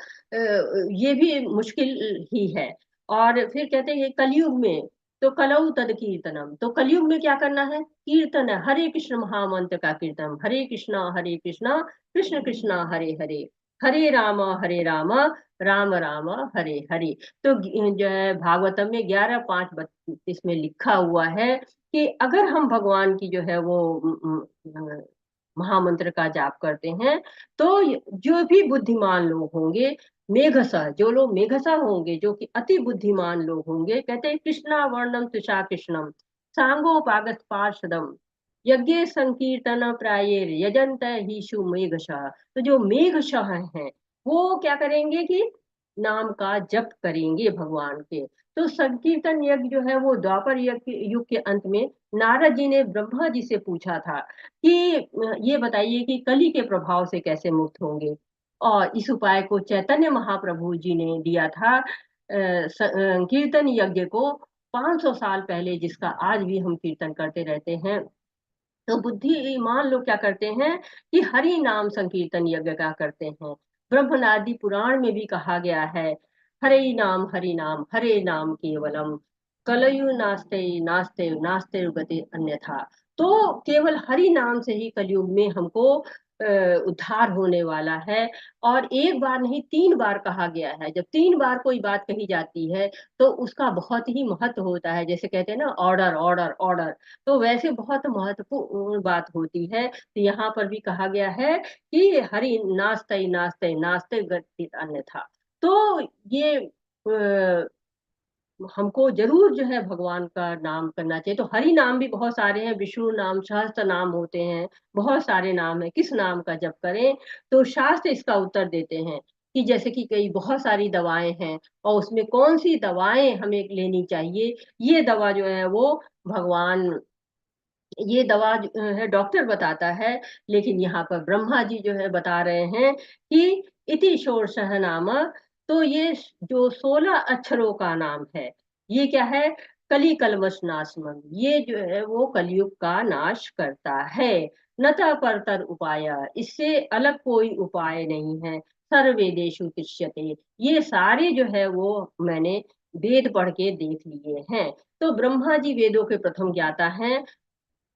ये भी मुश्किल ही है। और फिर कहते हैं कलयुग में, तो कलऊ तद कीर्तनम, तो कलयुग में क्या करना है, कीर्तन है, हरे कृष्ण महामंत्र का कीर्तन, हरे कृष्णा कृष्ण कृष्णा हरे राम राम राम हरे हरे। तो जो है भागवतम में 11:5-32 में लिखा हुआ है कि अगर हम भगवान की जो है वो महामंत्र का जाप करते हैं, तो जो भी बुद्धिमान लोग होंगे, मेघसा, जो लोग मेघसा होंगे, जो कि अति बुद्धिमान लोग होंगे, कहते हैं कृष्णा वर्णम तुषा कृष्णम सांगोपागत पार्षदम यज्ञ संकीर्तन प्रायेर यजंत हीशु मेघशः। तो जो मेघशः हैं वो क्या करेंगे कि नाम का जप करेंगे भगवान के। तो संकीर्तन यज्ञ जो है वो द्वापर युग के अंत में नारद जी ने ब्रह्मा जी से पूछा था कि ये बताइए कि कली के प्रभाव से कैसे मुक्त होंगे। और इस उपाय को चैतन्य महाप्रभु जी ने दिया था कीर्तन यज्ञ को 500 साल पहले, जिसका आज भी हम कीर्तन करते रहते हैं। तो बुद्धिमान लोग क्या करते हैं कि हरि नाम संकीर्तन यज्ञ का करते हैं। ब्रह्मनादि पुराण में भी कहा गया है, हरि नाम हरे नाम केवलम कलयु नास्ते नास्ते नास्ते गति अन्यथा। तो केवल हरि नाम से ही कलयुग में हमको उद्धार होने वाला है। और एक बार नहीं, 3 बार कहा गया है। जब 3 बार कोई बात कही जाती है तो उसका बहुत ही महत्व होता है। जैसे कहते हैं ना, ऑर्डर ऑर्डर ऑर्डर, तो वैसे बहुत महत्वपूर्ण बात होती है। तो यहाँ पर भी कहा गया है कि हरि नास्ते नास्ते नास्ते गति अन्यथा। तो ये हमको जरूर जो है भगवान का नाम करना चाहिए। तो हरि नाम भी बहुत सारे हैं, विष्णु नाम, सहस्त्र नाम होते हैं, बहुत सारे नाम है, किस नाम का जप करें। तो शास्त्र इसका उत्तर देते हैं कि जैसे कि कई बहुत सारी दवाएं हैं और उसमें कौन सी दवाएं हमें लेनी चाहिए। ये दवा जो है वो भगवान, ये दवा जो है डॉक्टर बताता है, लेकिन यहाँ पर ब्रह्मा जी जो है बता रहे हैं कि इति षोडशः नाम। तो ये जो 16 अक्षरों का नाम है, ये क्या है, कली कलमश नाशनम, ये जो है वो कलयुग का नाश करता है। नतः परतर उपाय, इससे अलग कोई उपाय नहीं है। सर्वेदेषु तिष्ठते, ये सारे जो है वो मैंने वेद पढ़ के देख लिए हैं। तो ब्रह्मा जी वेदों के प्रथम ज्ञाता हैं,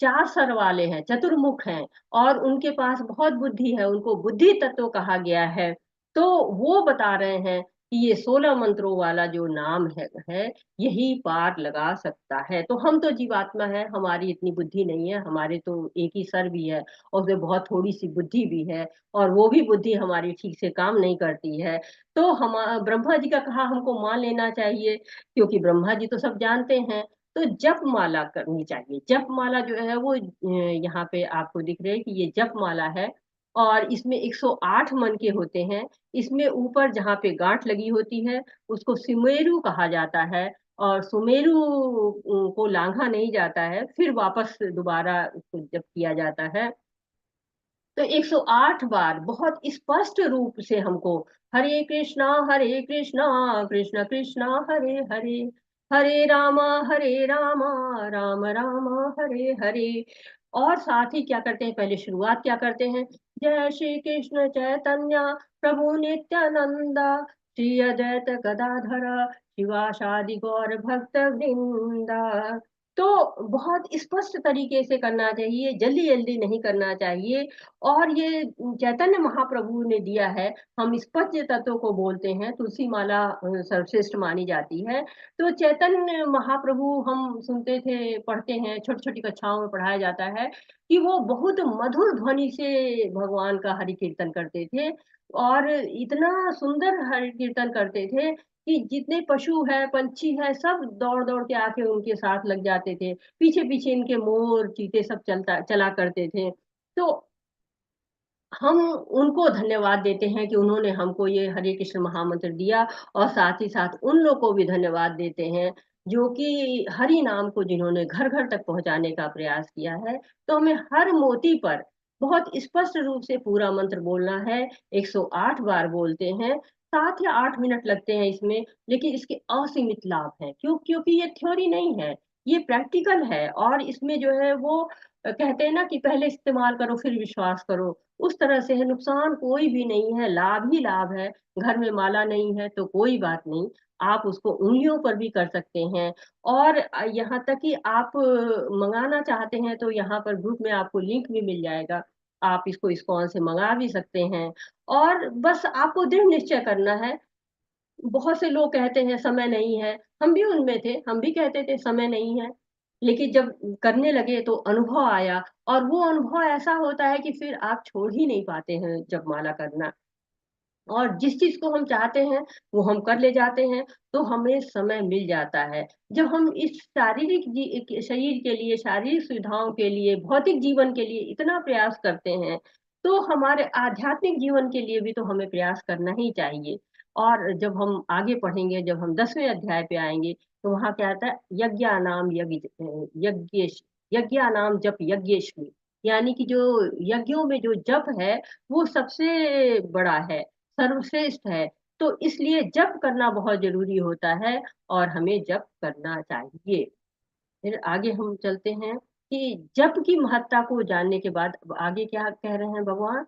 4 सर वाले हैं, चतुर्मुख हैं, और उनके पास बहुत बुद्धि है, उनको बुद्धि तत्व कहा गया है। तो वो बता रहे हैं कि ये 16 मंत्रों वाला जो नाम है यही पार लगा सकता है। तो हम तो जीवात्मा है, हमारी इतनी बुद्धि नहीं है, हमारे तो एक ही सर भी है और उसमें बहुत थोड़ी सी बुद्धि भी है, और वो भी बुद्धि हमारी ठीक से काम नहीं करती है। तो हम ब्रह्मा जी का कहा हमको मान लेना चाहिए, क्योंकि ब्रह्मा जी तो सब जानते हैं। तो जप माला करनी चाहिए। जप माला जो है वो यहाँ पे आपको दिख रहे है कि ये जप माला है, और इसमें 108 मन के होते हैं। इसमें ऊपर जहाँ पे गांठ लगी होती है उसको सुमेरु कहा जाता है, और सुमेरु को लांघा नहीं जाता है, फिर वापस दोबारा उसको जप किया जाता है। तो 108 बार बहुत स्पष्ट रूप से हमको हरे कृष्णा कृष्ण कृष्णा हरे हरे, हरे रामा राम राम हरे हरे। और साथ ही क्या करते हैं, पहले शुरुआत क्या करते हैं, जय श्री कृष्ण चैतन्य प्रभु नित्यानंद श्री अद्वैत गदाधर शिवासादि गौर भक्त वृंदा तो बहुत स्पष्ट तरीके से करना चाहिए, जल्दी जल्दी नहीं करना चाहिए। और ये चैतन्य महाप्रभु ने दिया है, हम स्पष्ट तत्व को बोलते हैं, तुलसी माला सर्वश्रेष्ठ मानी जाती है। तो चैतन्य महाप्रभु हम सुनते थे, पढ़ते हैं, छोटी छोटी कक्षाओं में पढ़ाया जाता है कि वो बहुत मधुर ध्वनि से भगवान का हरि कीर्तन करते थे, और इतना सुंदर हरि कीर्तन करते थे कि जितने पशु है, पंछी है, सब दौड़ दौड़ के आके उनके साथ लग जाते थे, पीछे पीछे इनके मोर चीते सब चला करते थे। तो हम उनको धन्यवाद देते हैं कि उन्होंने हमको ये हरे कृष्ण महामंत्र दिया, और साथ ही साथ उन लोग को भी धन्यवाद देते हैं जो कि हरि नाम को जिन्होंने घर घर तक पहुंचाने का प्रयास किया है। तो हमें हर मोती पर बहुत स्पष्ट रूप से पूरा मंत्र बोलना है। 108 बार बोलते हैं, 7 या 8 मिनट लगते हैं इसमें, लेकिन इसके असीमित लाभ हैं। क्योंकि ये थ्योरी नहीं है, ये प्रैक्टिकल है। और इसमें जो है वो कहते हैं ना कि पहले इस्तेमाल करो फिर विश्वास करो, उस तरह से है। नुकसान कोई भी नहीं है, लाभ ही लाभ है। घर में माला नहीं है तो कोई बात नहीं, आप उसको उंगलियों पर भी कर सकते हैं। और यहाँ तक कि आप मंगाना चाहते हैं तो यहाँ पर ग्रुप में आपको लिंक भी मिल जाएगा, आप इसको इस्कॉन से मंगा भी सकते हैं। और बस आपको दृढ़ निश्चय करना है। बहुत से लोग कहते हैं समय नहीं है, हम भी उनमें थे, हम भी कहते थे समय नहीं है, लेकिन जब करने लगे तो अनुभव आया। और वो अनुभव ऐसा होता है कि फिर आप छोड़ ही नहीं पाते हैं जब माला करना। और जिस चीज को हम चाहते हैं वो हम कर ले जाते हैं, तो हमें समय मिल जाता है। जब हम इस शरीर के लिए, शारीरिक सुविधाओं के लिए, भौतिक जीवन के लिए इतना प्रयास करते हैं, तो हमारे आध्यात्मिक जीवन के लिए भी तो हमें प्रयास करना ही चाहिए। और जब हम आगे पढ़ेंगे, जब हम 10वें अध्याय पे आएंगे, तो वहां क्या आता है, यज्ञेश यज्ञानाम जप यज्ञेश्वरी, यानी कि जो यज्ञों में जो जप है वो सबसे बड़ा है, सर्वश्रेष्ठ है। तो इसलिए जप करना बहुत जरूरी होता है, और हमें जप करना चाहिए। फिर आगे हम चलते हैं कि जप की महत्ता को जानने के बाद अब आगे क्या कह रहे हैं भगवान।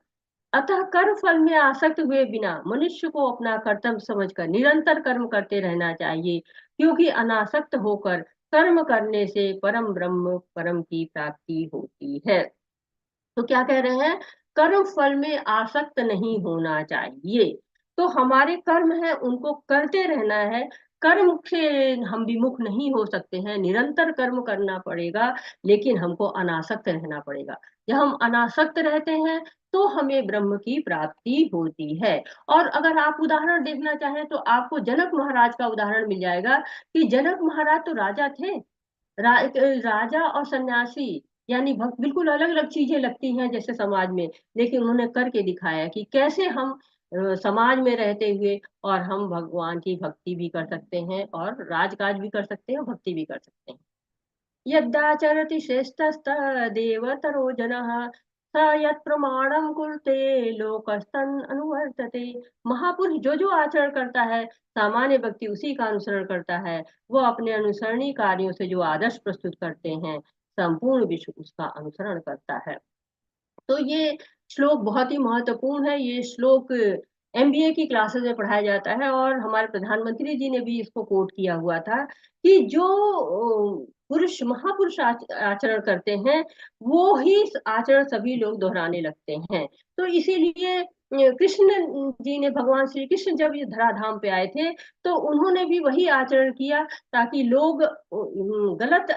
अतः कर्म फल में आसक्त हुए बिना मनुष्य को अपना कर्तव्य समझकर निरंतर कर्म करते रहना चाहिए, क्योंकि अनासक्त होकर कर्म करने से परम ब्रह्म परम की प्राप्ति होती है। तो क्या कह रहे हैं, कर्म फल में आसक्त नहीं होना चाहिए। तो हमारे कर्म है उनको करते रहना है, कर्म से हम विमुख नहीं हो सकते हैं, निरंतर कर्म करना पड़ेगा, लेकिन हमको अनासक्त रहना पड़ेगा। जब हम अनासक्त रहते हैं तो हमें ब्रह्म की प्राप्ति होती है। और अगर आप उदाहरण देखना चाहें तो आपको जनक महाराज का उदाहरण मिल जाएगा कि जनक महाराज तो राजा थे। राजा और सन्यासी यानी भक्त बिल्कुल अलग अलग चीजें लगती हैं जैसे समाज में, लेकिन उन्होंने करके दिखाया कि कैसे हम समाज में रहते हुए और हम भगवान की भक्ति भी कर सकते हैं, और राजकाज भी कर सकते हैं, और भक्ति भी कर सकते हैं। यद्दाचरति श्रेष्ठस्तदेवतरो जनः स यत्प्रमाणं कुरुते लोकस्तन् अनुवर्तते। महापुरुष जो जो आचरण करता है, सामान्य व्यक्ति उसी का अनुसरण करता है। वो अपने अनुसरणीय कार्यों से जो आदर्श प्रस्तुत करते हैं, संपूर्ण विश्व उसका अनुसरण करता है। तो ये श्लोक बहुत ही महत्वपूर्ण है। ये श्लोक एमबीए की क्लासेस में पढ़ाया जाता है, और हमारे प्रधानमंत्री जी ने भी इसको कोट किया हुआ था कि जो पुरुष महापुरुष आचरण करते हैं, वो ही आचरण सभी लोग दोहराने लगते हैं। तो इसीलिए कृष्ण जी ने, भगवान श्री कृष्ण जब ये धराधाम पे आए थे तो उन्होंने भी वही आचरण किया, ताकि लोग गलत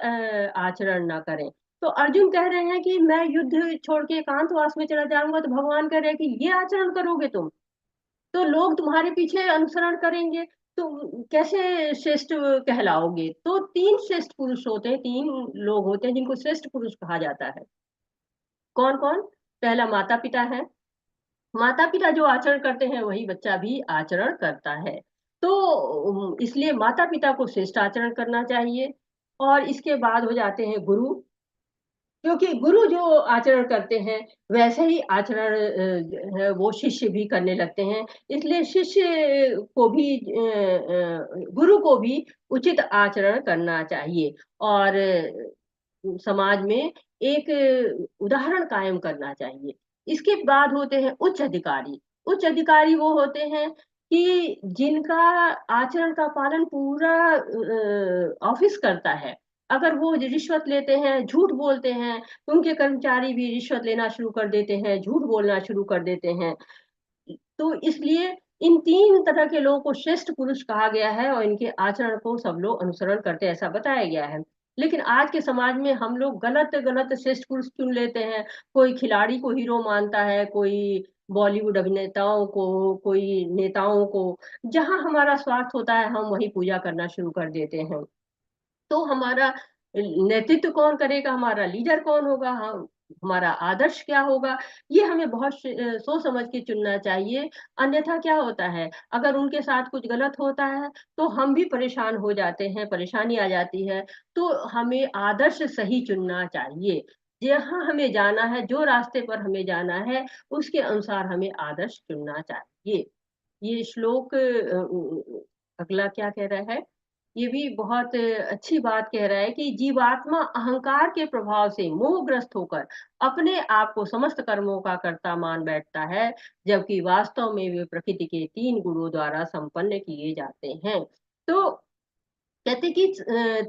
आचरण ना करें। तो अर्जुन कह रहे हैं कि मैं युद्ध छोड़ के एकांतवास में चला जाऊंगा, तो भगवान कह रहे हैं कि ये आचरण करोगे तुम तो लोग तुम्हारे पीछे अनुसरण करेंगे, तो कैसे श्रेष्ठ कहलाओगे। तो 3 श्रेष्ठ पुरुष होते हैं, 3 लोग होते हैं जिनको श्रेष्ठ पुरुष कहा जाता है। कौन कौन? पहला माता पिता है, माता पिता जो आचरण करते हैं वही बच्चा भी आचरण करता है। तो इसलिए माता पिता को श्रेष्ठ आचरण करना चाहिए। और इसके बाद हो जाते हैं गुरु, क्योंकि गुरु जो आचरण करते हैं वैसे ही आचरण है वो शिष्य भी करने लगते हैं। इसलिए शिष्य को भी गुरु को भी उचित आचरण करना चाहिए, और समाज में एक उदाहरण कायम करना चाहिए। इसके बाद होते हैं उच्च अधिकारी। उच्च अधिकारी वो होते हैं कि जिनका आचरण का पालन पूरा ऑफिस करता है, अगर वो रिश्वत लेते हैं, झूठ बोलते हैं, उनके कर्मचारी भी रिश्वत लेना शुरू कर देते हैं, झूठ बोलना शुरू कर देते हैं। तो इसलिए इन 3 तरह के लोगों को श्रेष्ठ पुरुष कहा गया है और इनके आचरण को सब लोग अनुसरण करते हैं, ऐसा बताया गया है। लेकिन आज के समाज में हम लोग गलत गलत श्रेष्ठ पुरुष चुन लेते हैं। कोई खिलाड़ी को हीरो मानता है, कोई बॉलीवुड अभिनेताओं को, कोई नेताओं को। जहां हमारा स्वार्थ होता है हम वही पूजा करना शुरू कर देते हैं। तो हमारा नेतृत्व कौन करेगा, हमारा लीडर कौन होगा, हम हमारा आदर्श क्या होगा, ये हमें बहुत सोच समझ के चुनना चाहिए। अन्यथा क्या होता है, अगर उनके साथ कुछ गलत होता है तो हम भी परेशान हो जाते हैं, परेशानी आ जाती है। तो हमें आदर्श सही चुनना चाहिए। जहाँ हमें जाना है, जो रास्ते पर हमें जाना है, उसके अनुसार हमें आदर्श चुनना चाहिए। ये श्लोक अगला क्या कह रहा है, ये भी बहुत अच्छी बात कह रहा है कि जीवात्मा अहंकार के प्रभाव से मोहग्रस्त होकर अपने आप को समस्त कर्मों का कर्ता मान बैठता है, जबकि वास्तव में वे प्रकृति के 3 गुणों द्वारा संपन्न किए जाते हैं। तो कहते कि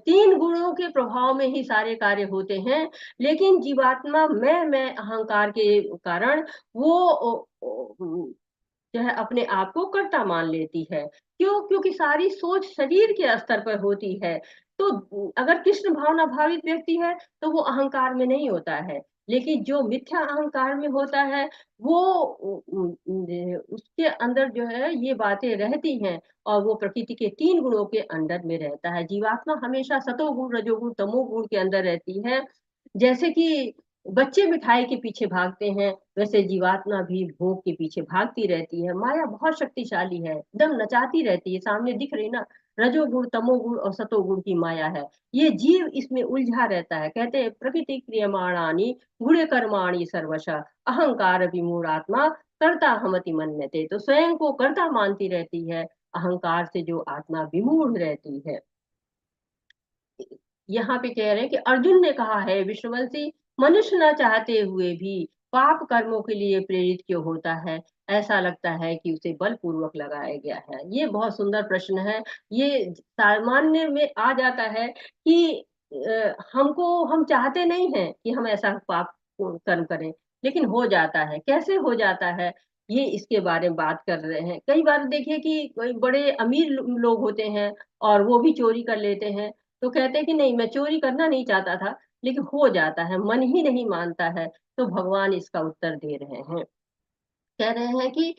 3 गुणों के प्रभाव में ही सारे कार्य होते हैं। लेकिन जीवात्मा मैं अहंकार के कारण वो जो है अपने आप को कर्ता मान लेती है। क्यों? क्योंकि सारी सोच शरीर के स्तर पर होती है। तो अगर कृष्ण भावना भावित व्यक्ति है तो वो अहंकार में नहीं होता है। लेकिन जो मिथ्या अहंकार में होता है वो उसके अंदर जो है ये बातें रहती हैं और वो प्रकृति के 3 गुणों के अंदर में रहता है। जीवात्मा हमेशा सतोगुण, रजोगुण, तमोगुण के अंदर रहती है। जैसे कि बच्चे मिठाई के पीछे भागते हैं, वैसे जीवात्मा भी भोग के पीछे भागती रहती है। माया बहुत शक्तिशाली है, एकदम नचाती रहती है, सामने दिख रही ना, रजोगुण, तमोगुण और सतोगुण की माया है। ये जीव इसमें उलझा रहता है। कहते हैं प्रकृति क्रियमाणानि गुणे कर्माणि सर्वशः अहंकार विमूढ़ात्मा कर्ता हमति मन्यते। तो स्वयं को कर्ता मानती रहती है, अहंकार से जो आत्मा विमूढ़ रहती है। यहाँ पे कह रहे हैं कि अर्जुन ने कहा है, विष्णुवंशी मनुष्य न चाहते हुए भी पाप कर्मों के लिए प्रेरित क्यों होता है? ऐसा लगता है कि उसे बलपूर्वक लगाया गया है। ये बहुत सुंदर प्रश्न है। ये सामान्य में आ जाता है कि हम चाहते नहीं हैं कि हम ऐसा पाप कर्म करें, लेकिन हो जाता है। कैसे हो जाता है, ये इसके बारे में बात कर रहे हैं। कई बार देखिए कि कोई बड़े अमीर लोग होते हैं और वो भी चोरी कर लेते हैं, तो कहते हैं कि नहीं, मैं चोरी करना नहीं चाहता था, लेकिन हो जाता है, मन ही नहीं मानता है। तो भगवान इसका उत्तर दे रहे हैं, कह रहे हैं कि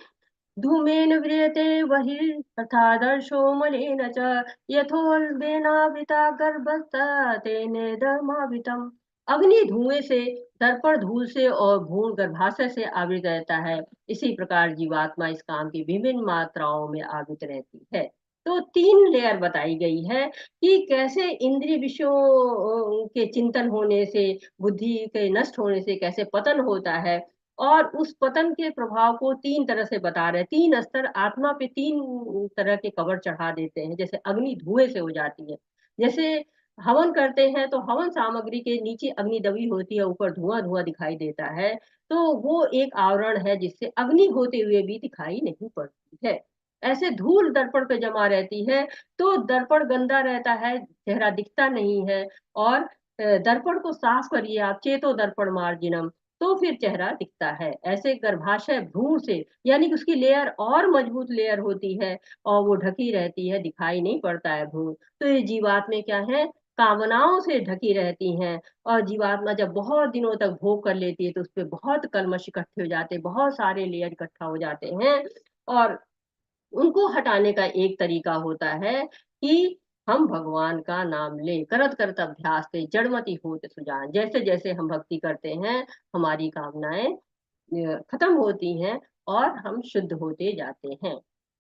धूमेन व्रियते बहिर्यथादर्शो मलेन च यथोल्बेनावृता गर्भस्थ तेनेदमावृतम्। अग्नि धुएं से, दर्पण धूल से और भ्रूण गर्भाशय से आवृत रहता है, इसी प्रकार जीवात्मा इस काम की विभिन्न मात्राओं में आवृत रहती है। तो 3 लेयर बताई गई है कि कैसे इंद्रिय विषयों के चिंतन होने से, बुद्धि के नष्ट होने से कैसे पतन होता है। और उस पतन के प्रभाव को 3 तरह से बता रहे हैं। 3 स्तर, आत्मा पे 3 तरह के कवर चढ़ा देते हैं। जैसे अग्नि धुएं से हो जाती है, जैसे हवन करते हैं तो हवन सामग्री के नीचे अग्नि दबी होती है, ऊपर धुआं धुआं दिखाई देता है। तो वो एक आवरण है जिससे अग्नि होते हुए भी दिखाई नहीं पड़ती है। ऐसे धूल दर्पण पे जमा रहती है तो दर्पण गंदा रहता है, चेहरा दिखता नहीं है। और दर्पण को साफ करिए आप, चेतो दर्पण मार्जिनम, तो फिर चेहरा दिखता है। ऐसे गर्भाशय भ्रूण से, यानी कि उसकी लेयर और मजबूत लेयर होती है और वो ढकी रहती है, दिखाई नहीं पड़ता है भ्रूण। तो ये जीवात्मा क्या है, कामनाओं से ढकी रहती हैं। और जीवात्मा जब बहुत दिनों तक भोग कर लेती है तो उस पर बहुत कल्मश इकट्ठे हो जाते हैं, बहुत सारे लेयर इकट्ठा हो जाते हैं। और उनको हटाने का एक तरीका होता है कि हम भगवान का नाम ले, करत करत अभ्यास से जड़मति होत सुजान। जैसे जैसे हम भक्ति करते हैं हमारी कामनाएं खत्म होती हैं और हम शुद्ध होते जाते हैं।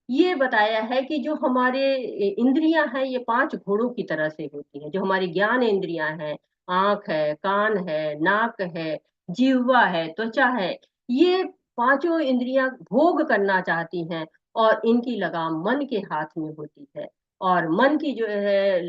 ये बताया है कि जो हमारे इंद्रियां हैं ये 5 घोड़ों की तरह से होती हैं। जो हमारी ज्ञान इंद्रियां हैं, आंख है, कान है, नाक है, जिह्वा है, त्वचा है, ये पांचों इंद्रियां भोग करना चाहती हैं और इनकी लगाम मन के हाथ में होती है। और मन की जो है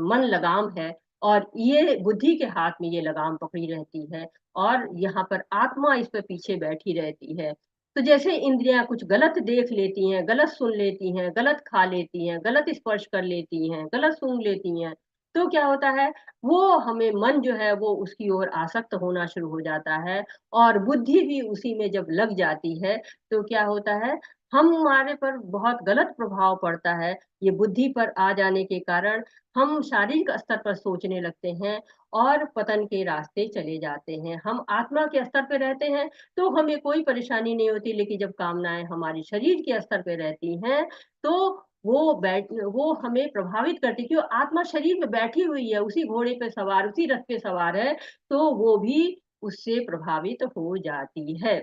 मन लगाम है और ये बुद्धि के हाथ में ये लगाम पकड़ी रहती है। और यहाँ पर आत्मा इस पर पीछे बैठी रहती है। तो जैसे इंद्रियां कुछ गलत देख लेती हैं, गलत सुन लेती हैं, गलत खा लेती हैं, गलत स्पर्श कर लेती हैं, गलत सूंघ लेती हैं, तो क्या होता है, वो हमें मन जो है वो उसकी ओर आसक्त होना शुरू हो जाता है, और बुद्धि भी उसी में जब लग जाती है तो क्या होता है, हमारे पर बहुत गलत प्रभाव पड़ता है। ये बुद्धि पर आ जाने के कारण हम शारीरिक स्तर पर सोचने लगते हैं और पतन के रास्ते चले जाते हैं। हम आत्मा के स्तर पे रहते हैं तो हमें कोई परेशानी नहीं होती, लेकिन जब कामनाएं हमारी शरीर के स्तर पे रहती हैं तो वो हमें प्रभावित करती है, क्यों, आत्मा शरीर में बैठी हुई है, उसी घोड़े पे सवार, उसी रथ पे सवार है, तो वो भी उससे प्रभावित हो जाती है।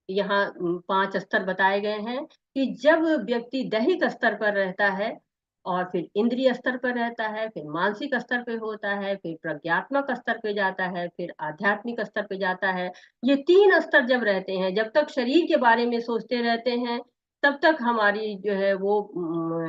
यहाँ 5 स्तर बताए गए हैं कि जब व्यक्ति दैहिक स्तर पर रहता है और फिर इंद्रिय स्तर पर रहता है, फिर मानसिक स्तर पे होता है, फिर प्रज्ञात्मक स्तर पे जाता है, फिर आध्यात्मिक स्तर पे जाता है। ये 3 स्तर जब रहते हैं, जब तक शरीर के बारे में सोचते रहते हैं, तब तक हमारी जो है वो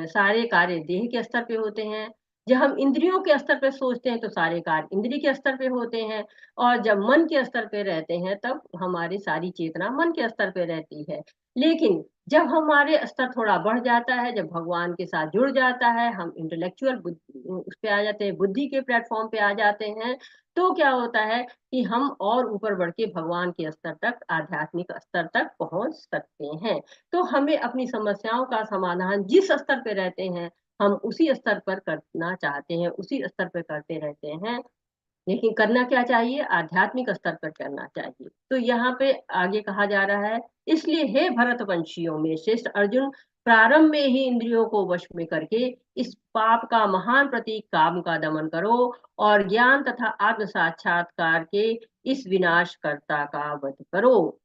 सारे कार्य देह के स्तर पे होते हैं। जब हम इंद्रियों के स्तर पे सोचते हैं तो सारे कार्य इंद्रिय के स्तर पे होते हैं, और जब मन के स्तर पे रहते हैं तब हमारी सारी चेतना मन के स्तर पे रहती है। लेकिन जब हमारे स्तर थोड़ा बढ़ जाता है, जब भगवान के साथ जुड़ जाता है, हम इंटेलेक्चुअल उस पे आ जाते हैं, बुद्धि के प्लेटफॉर्म पे आ जाते हैं, तो क्या होता है कि हम और ऊपर बढ़ के भगवान के स्तर तक, आध्यात्मिक स्तर तक पहुंच सकते हैं। तो हमें अपनी समस्याओं का समाधान जिस स्तर पे रहते हैं, हम उसी स्तर पर करना चाहते हैं, उसी स्तर पर करते रहते हैं। लेकिन करना क्या चाहिए, आध्यात्मिक स्तर पर करना चाहिए। तो यहाँ पे आगे कहा जा रहा है, इसलिए हे भरतवंशियों में श्रेष्ठ अर्जुन, प्रारंभ में ही इंद्रियों को वश में करके इस पाप का महान प्रतीक काम का दमन करो, और ज्ञान तथा आत्म साक्षात्कार के इस विनाशकर्ता का वध करो।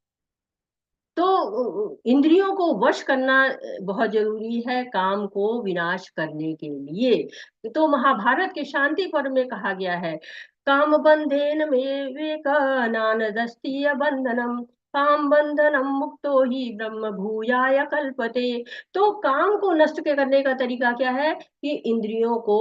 तो इंद्रियों को वश करना बहुत जरूरी है काम को विनाश करने के लिए। तो महाभारत के शांति पर्व में कहा गया है, काम बंधेन में विवेक नानदस्तीय बंधनम, काम बंधनम मुक्तो ही ब्रह्म भूयाय कल्पते। तो काम को नष्ट करने का तरीका क्या है कि इंद्रियों को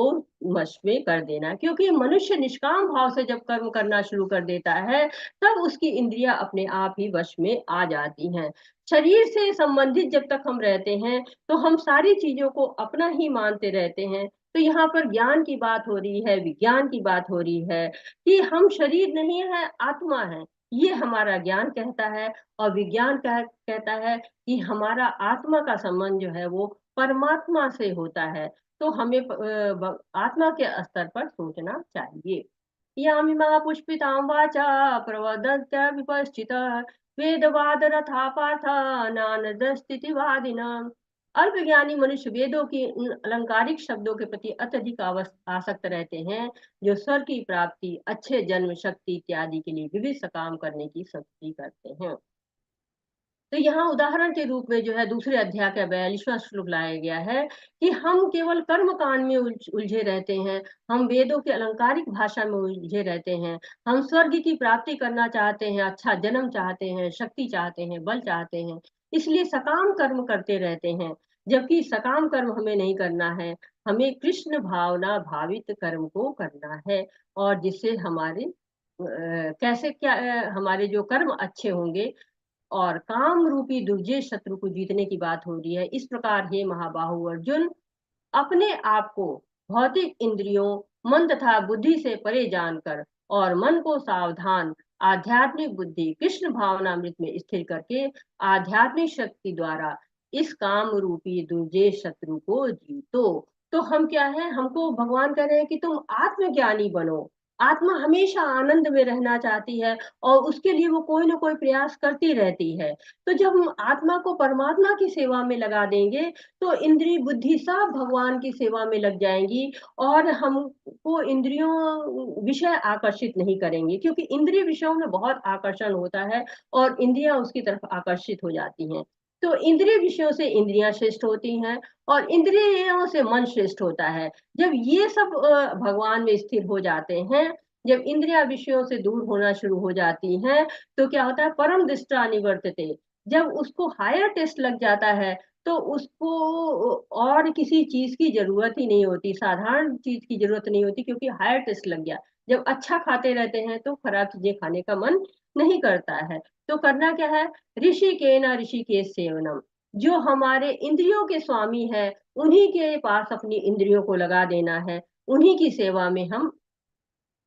वश में कर देना, क्योंकि मनुष्य निष्काम भाव से जब कर्म करना शुरू कर देता है तब उसकी इंद्रियां अपने आप ही वश में आ जाती हैं। शरीर से संबंधित जब तक हम रहते हैं तो हम सारी चीजों को अपना ही मानते रहते हैं। तो यहाँ पर ज्ञान की बात हो रही है, विज्ञान की बात हो रही है कि हम शरीर नहीं है, आत्मा है, ये हमारा ज्ञान कहता है। और विज्ञान कहता है कि हमारा आत्मा का संबंध जो है वो परमात्मा से होता है। तो हमें आत्मा के स्तर पर सोचना चाहिए। यामिमा पुष्पितां वाचा प्रवदन्त्य विपश्चितः, वेदवाद रथा पार्थ नानदस्तिवादिनाम्। अल्पज्ञानी मनुष्य वेदों की उन अलंकारिक शब्दों के प्रति अत्यधिक आसक्त रहते हैं, जो स्वर्ग की प्राप्ति, अच्छे जन्म, शक्ति इत्यादि के लिए विविध सकाम करने की शक्ति करते हैं। तो यहाँ उदाहरण के रूप में जो है दूसरे अध्याय का 42वां श्लोक लाया गया है कि हम केवल कर्म कांड में उलझे रहते हैं, हम वेदों के अलंकारिक भाषा में उलझे रहते हैं, हम स्वर्ग की प्राप्ति करना चाहते हैं, अच्छा जन्म चाहते हैं, शक्ति चाहते हैं, बल चाहते हैं, इसलिए सकाम कर्म करते रहते हैं। जबकि सकाम कर्म हमें नहीं करना है, हमें कृष्ण भावना भावित कर्म को करना है, और जिससे हमारे कैसे क्या हमारे जो कर्म अच्छे होंगे, और काम रूपी दुर्जय शत्रु को जीतने की बात हो रही है। इस प्रकार हे महाबाहु अर्जुन, अपने आप को भौतिक इंद्रियों, मन तथा बुद्धि से परे जानकर और मन को सावधान आध्यात्मिक बुद्धि कृष्ण भावनामृत में स्थिर करके आध्यात्मिक शक्ति द्वारा इस काम रूपी दुर्जय शत्रु को जीतो। तो हम क्या है, हमको भगवान कह रहे हैं कि तुम आत्मज्ञानी बनो। आत्मा हमेशा आनंद में रहना चाहती है और उसके लिए वो कोई ना कोई प्रयास करती रहती है। तो जब हम आत्मा को परमात्मा की सेवा में लगा देंगे तो इंद्रिय बुद्धि सब भगवान की सेवा में लग जाएंगी, और हमको इंद्रियों विषय आकर्षित नहीं करेंगे, क्योंकि इंद्रिय विषयों में बहुत आकर्षण होता है और इंद्रियां उसकी तरफ आकर्षित हो जाती हैं। तो इंद्रिय विषयों से इंद्रियां श्रेष्ठ होती हैं और इंद्रियों से मन श्रेष्ठ होता है। जब ये सब भगवान में स्थिर हो जाते हैं, जब इंद्रिया विषयों से दूर होना शुरू हो जाती हैं, तो क्या होता है, परम दृष्टा निवर्तते। जब उसको हायर टेस्ट लग जाता है तो उसको और किसी चीज की जरूरत ही नहीं होती, साधारण चीज की जरूरत नहीं होती, क्योंकि हायर टेस्ट लग गया। जब अच्छा खाते रहते हैं तो खराब चीजें खाने का मन नहीं करता है। तो करना क्या है, ऋषि के न ऋषि के सेवनम, जो हमारे इंद्रियों के स्वामी है उन्हीं के पास अपनी इंद्रियों को लगा देना है, उन्हीं की सेवा में हम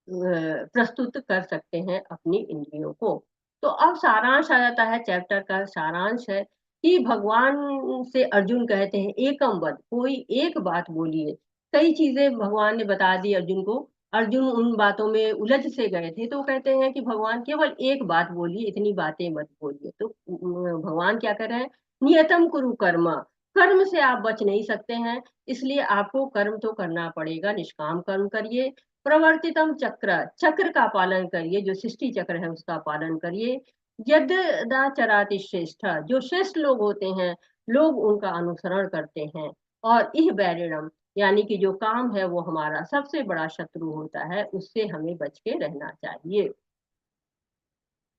प्रस्तुत कर सकते हैं अपनी इंद्रियों को। तो अब सारांश आ जाता है, चैप्टर का सारांश है कि भगवान से अर्जुन कहते हैं एकम वद, कोई एक बात बोलिए। कई चीजें भगवान ने बता दी अर्जुन को, अर्जुन उन बातों में उलझ से गए थे, तो कहते हैं कि भगवान केवल एक बात बोलिए, इतनी बातें मत बोलिए। तो भगवान क्या कर रहे हैं, नियतम कुरु कर्म, कर्म से आप बच नहीं सकते हैं, इसलिए आपको कर्म तो करना पड़ेगा, निष्काम कर्म करिए। प्रवर्तितम चक्र, चक्र का पालन करिए, जो सृष्टि चक्र है उसका पालन करिए। यदाचराति श्रेष्ठ, जो श्रेष्ठ लोग होते हैं लोग उनका अनुसरण करते हैं। और इह बैरिणम, यानी कि जो काम है वो हमारा सबसे बड़ा शत्रु होता है, उससे हमें बच के रहना चाहिए।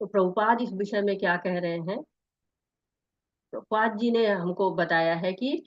तो प्रभुपाद इस विषय में क्या कह रहे हैं, प्रभुपाद जी ने हमको बताया है कि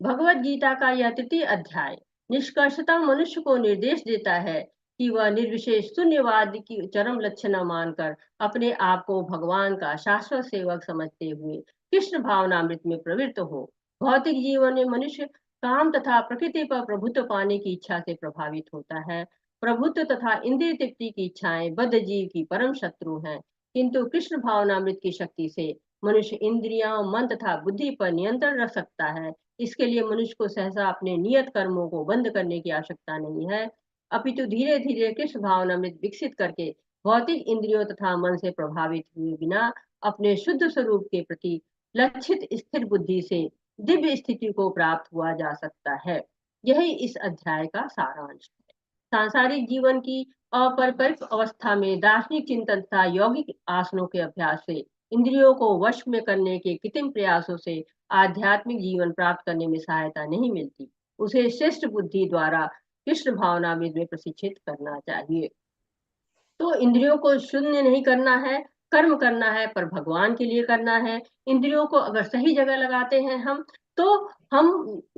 भगवत गीता का यह तृतीय अध्याय निष्कर्षतः मनुष्य को निर्देश देता है कि वह निर्विशेष शून्यवाद की चरम लक्षण मानकर अपने आप को भगवान का शाश्वत सेवक समझते हुए कृष्ण भावनामृत में प्रवृत्त हो। भौतिक जीवन में मनुष्य काम तथा प्रकृति पर प्रभुत्व पाने की इच्छा से प्रभावित होता है। प्रभुत्व तथा इंद्रिय तृप्ति की इच्छाएं बद्ध जीव की परम शत्रु हैं, किंतु कृष्ण भावनामृत की शक्ति से मनुष्य इंद्रियां, मन तथा बुद्धि पर नियंत्रण रख सकता है। इसके लिए मनुष्य को सहसा अपने नियत कर्मों को बंद करने की आवश्यकता नहीं है, अपितु धीरे धीरे कृष्ण भावनामृत विकसित करके भौतिक इंद्रियों तथा मन से प्रभावित हुए बिना अपने शुद्ध स्वरूप के प्रति लक्षित स्थिर बुद्धि से दिव्य स्थिति को प्राप्त हुआ जा सकता है। यही इस अध्याय का सारांश है। सांसारिक जीवन की अपरिपक्व अवस्था में दार्शनिक चिंतन तथा यौगिक आसनों के अभ्यास से इंद्रियों को वश में करने के कृत्रिम प्रयासों से आध्यात्मिक जीवन प्राप्त करने में सहायता नहीं मिलती। उसे श्रेष्ठ बुद्धि द्वारा कृष्ण भावनामृत में प्रशिक्षित करना चाहिए। तो इंद्रियों को शून्य नहीं करना है, कर्म करना है, पर भगवान के लिए करना है। इंद्रियों को अगर सही जगह लगाते हैं हम, तो हम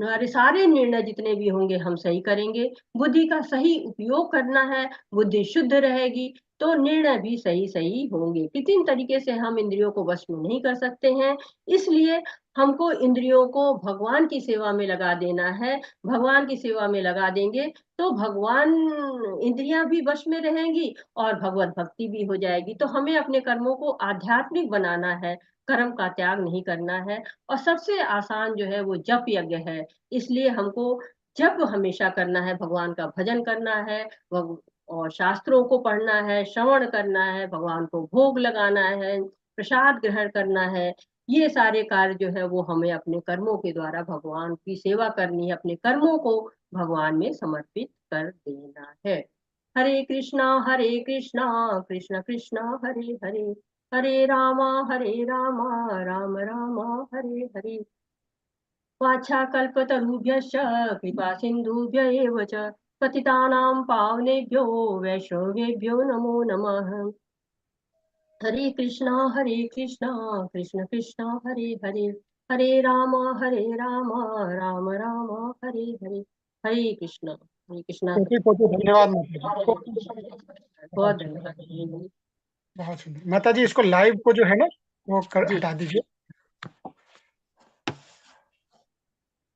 हमारे सारे निर्णय जितने भी होंगे हम सही करेंगे। बुद्धि का सही उपयोग करना है, बुद्धि शुद्ध रहेगी तो निर्णय भी सही सही होंगे। कृत्रिम तरीके से हम इंद्रियों को वश में नहीं कर सकते हैं, इसलिए हमको इंद्रियों को भगवान की सेवा में लगा देना है। भगवान की सेवा में लगा देंगे तो भगवान, इंद्रियां भी वश में रहेंगी और भगवत भक्ति भी हो जाएगी। तो हमें अपने कर्मों को आध्यात्मिक बनाना है, कर्म का त्याग नहीं करना है। और सबसे आसान जो है वो जप यज्ञ है, इसलिए हमको जप हमेशा करना है, भगवान का भजन करना है, और शास्त्रों को पढ़ना है, श्रवण करना है, भगवान को भोग लगाना है, प्रसाद ग्रहण करना है। ये सारे कार्य जो है वो हमें अपने कर्मों के द्वारा भगवान की सेवा करनी है, अपने कर्मों को भगवान में समर्पित कर देना है। हरे कृष्णा कृष्ण कृष्णा हरे हरे, हरे रामा राम रामा हरे हरे। वाछाकल्पतरुभ्यश्च कृपा सिन्धुभ्य एव च पतितानां पावनेभ्यो वैष्णवेभ्यो नमो नमः। हरे कृष्णा कृष्ण कृष्णा हरे हरे, हरे राम राम राम हरे हरे। हरे कृष्णा। कोटि कोटि धन्यवाद माता जी। बहुत धन्यवाद। बहुत सुंदर माता जी। इसको लाइव को जो है ना वो जी हटा दीजिए।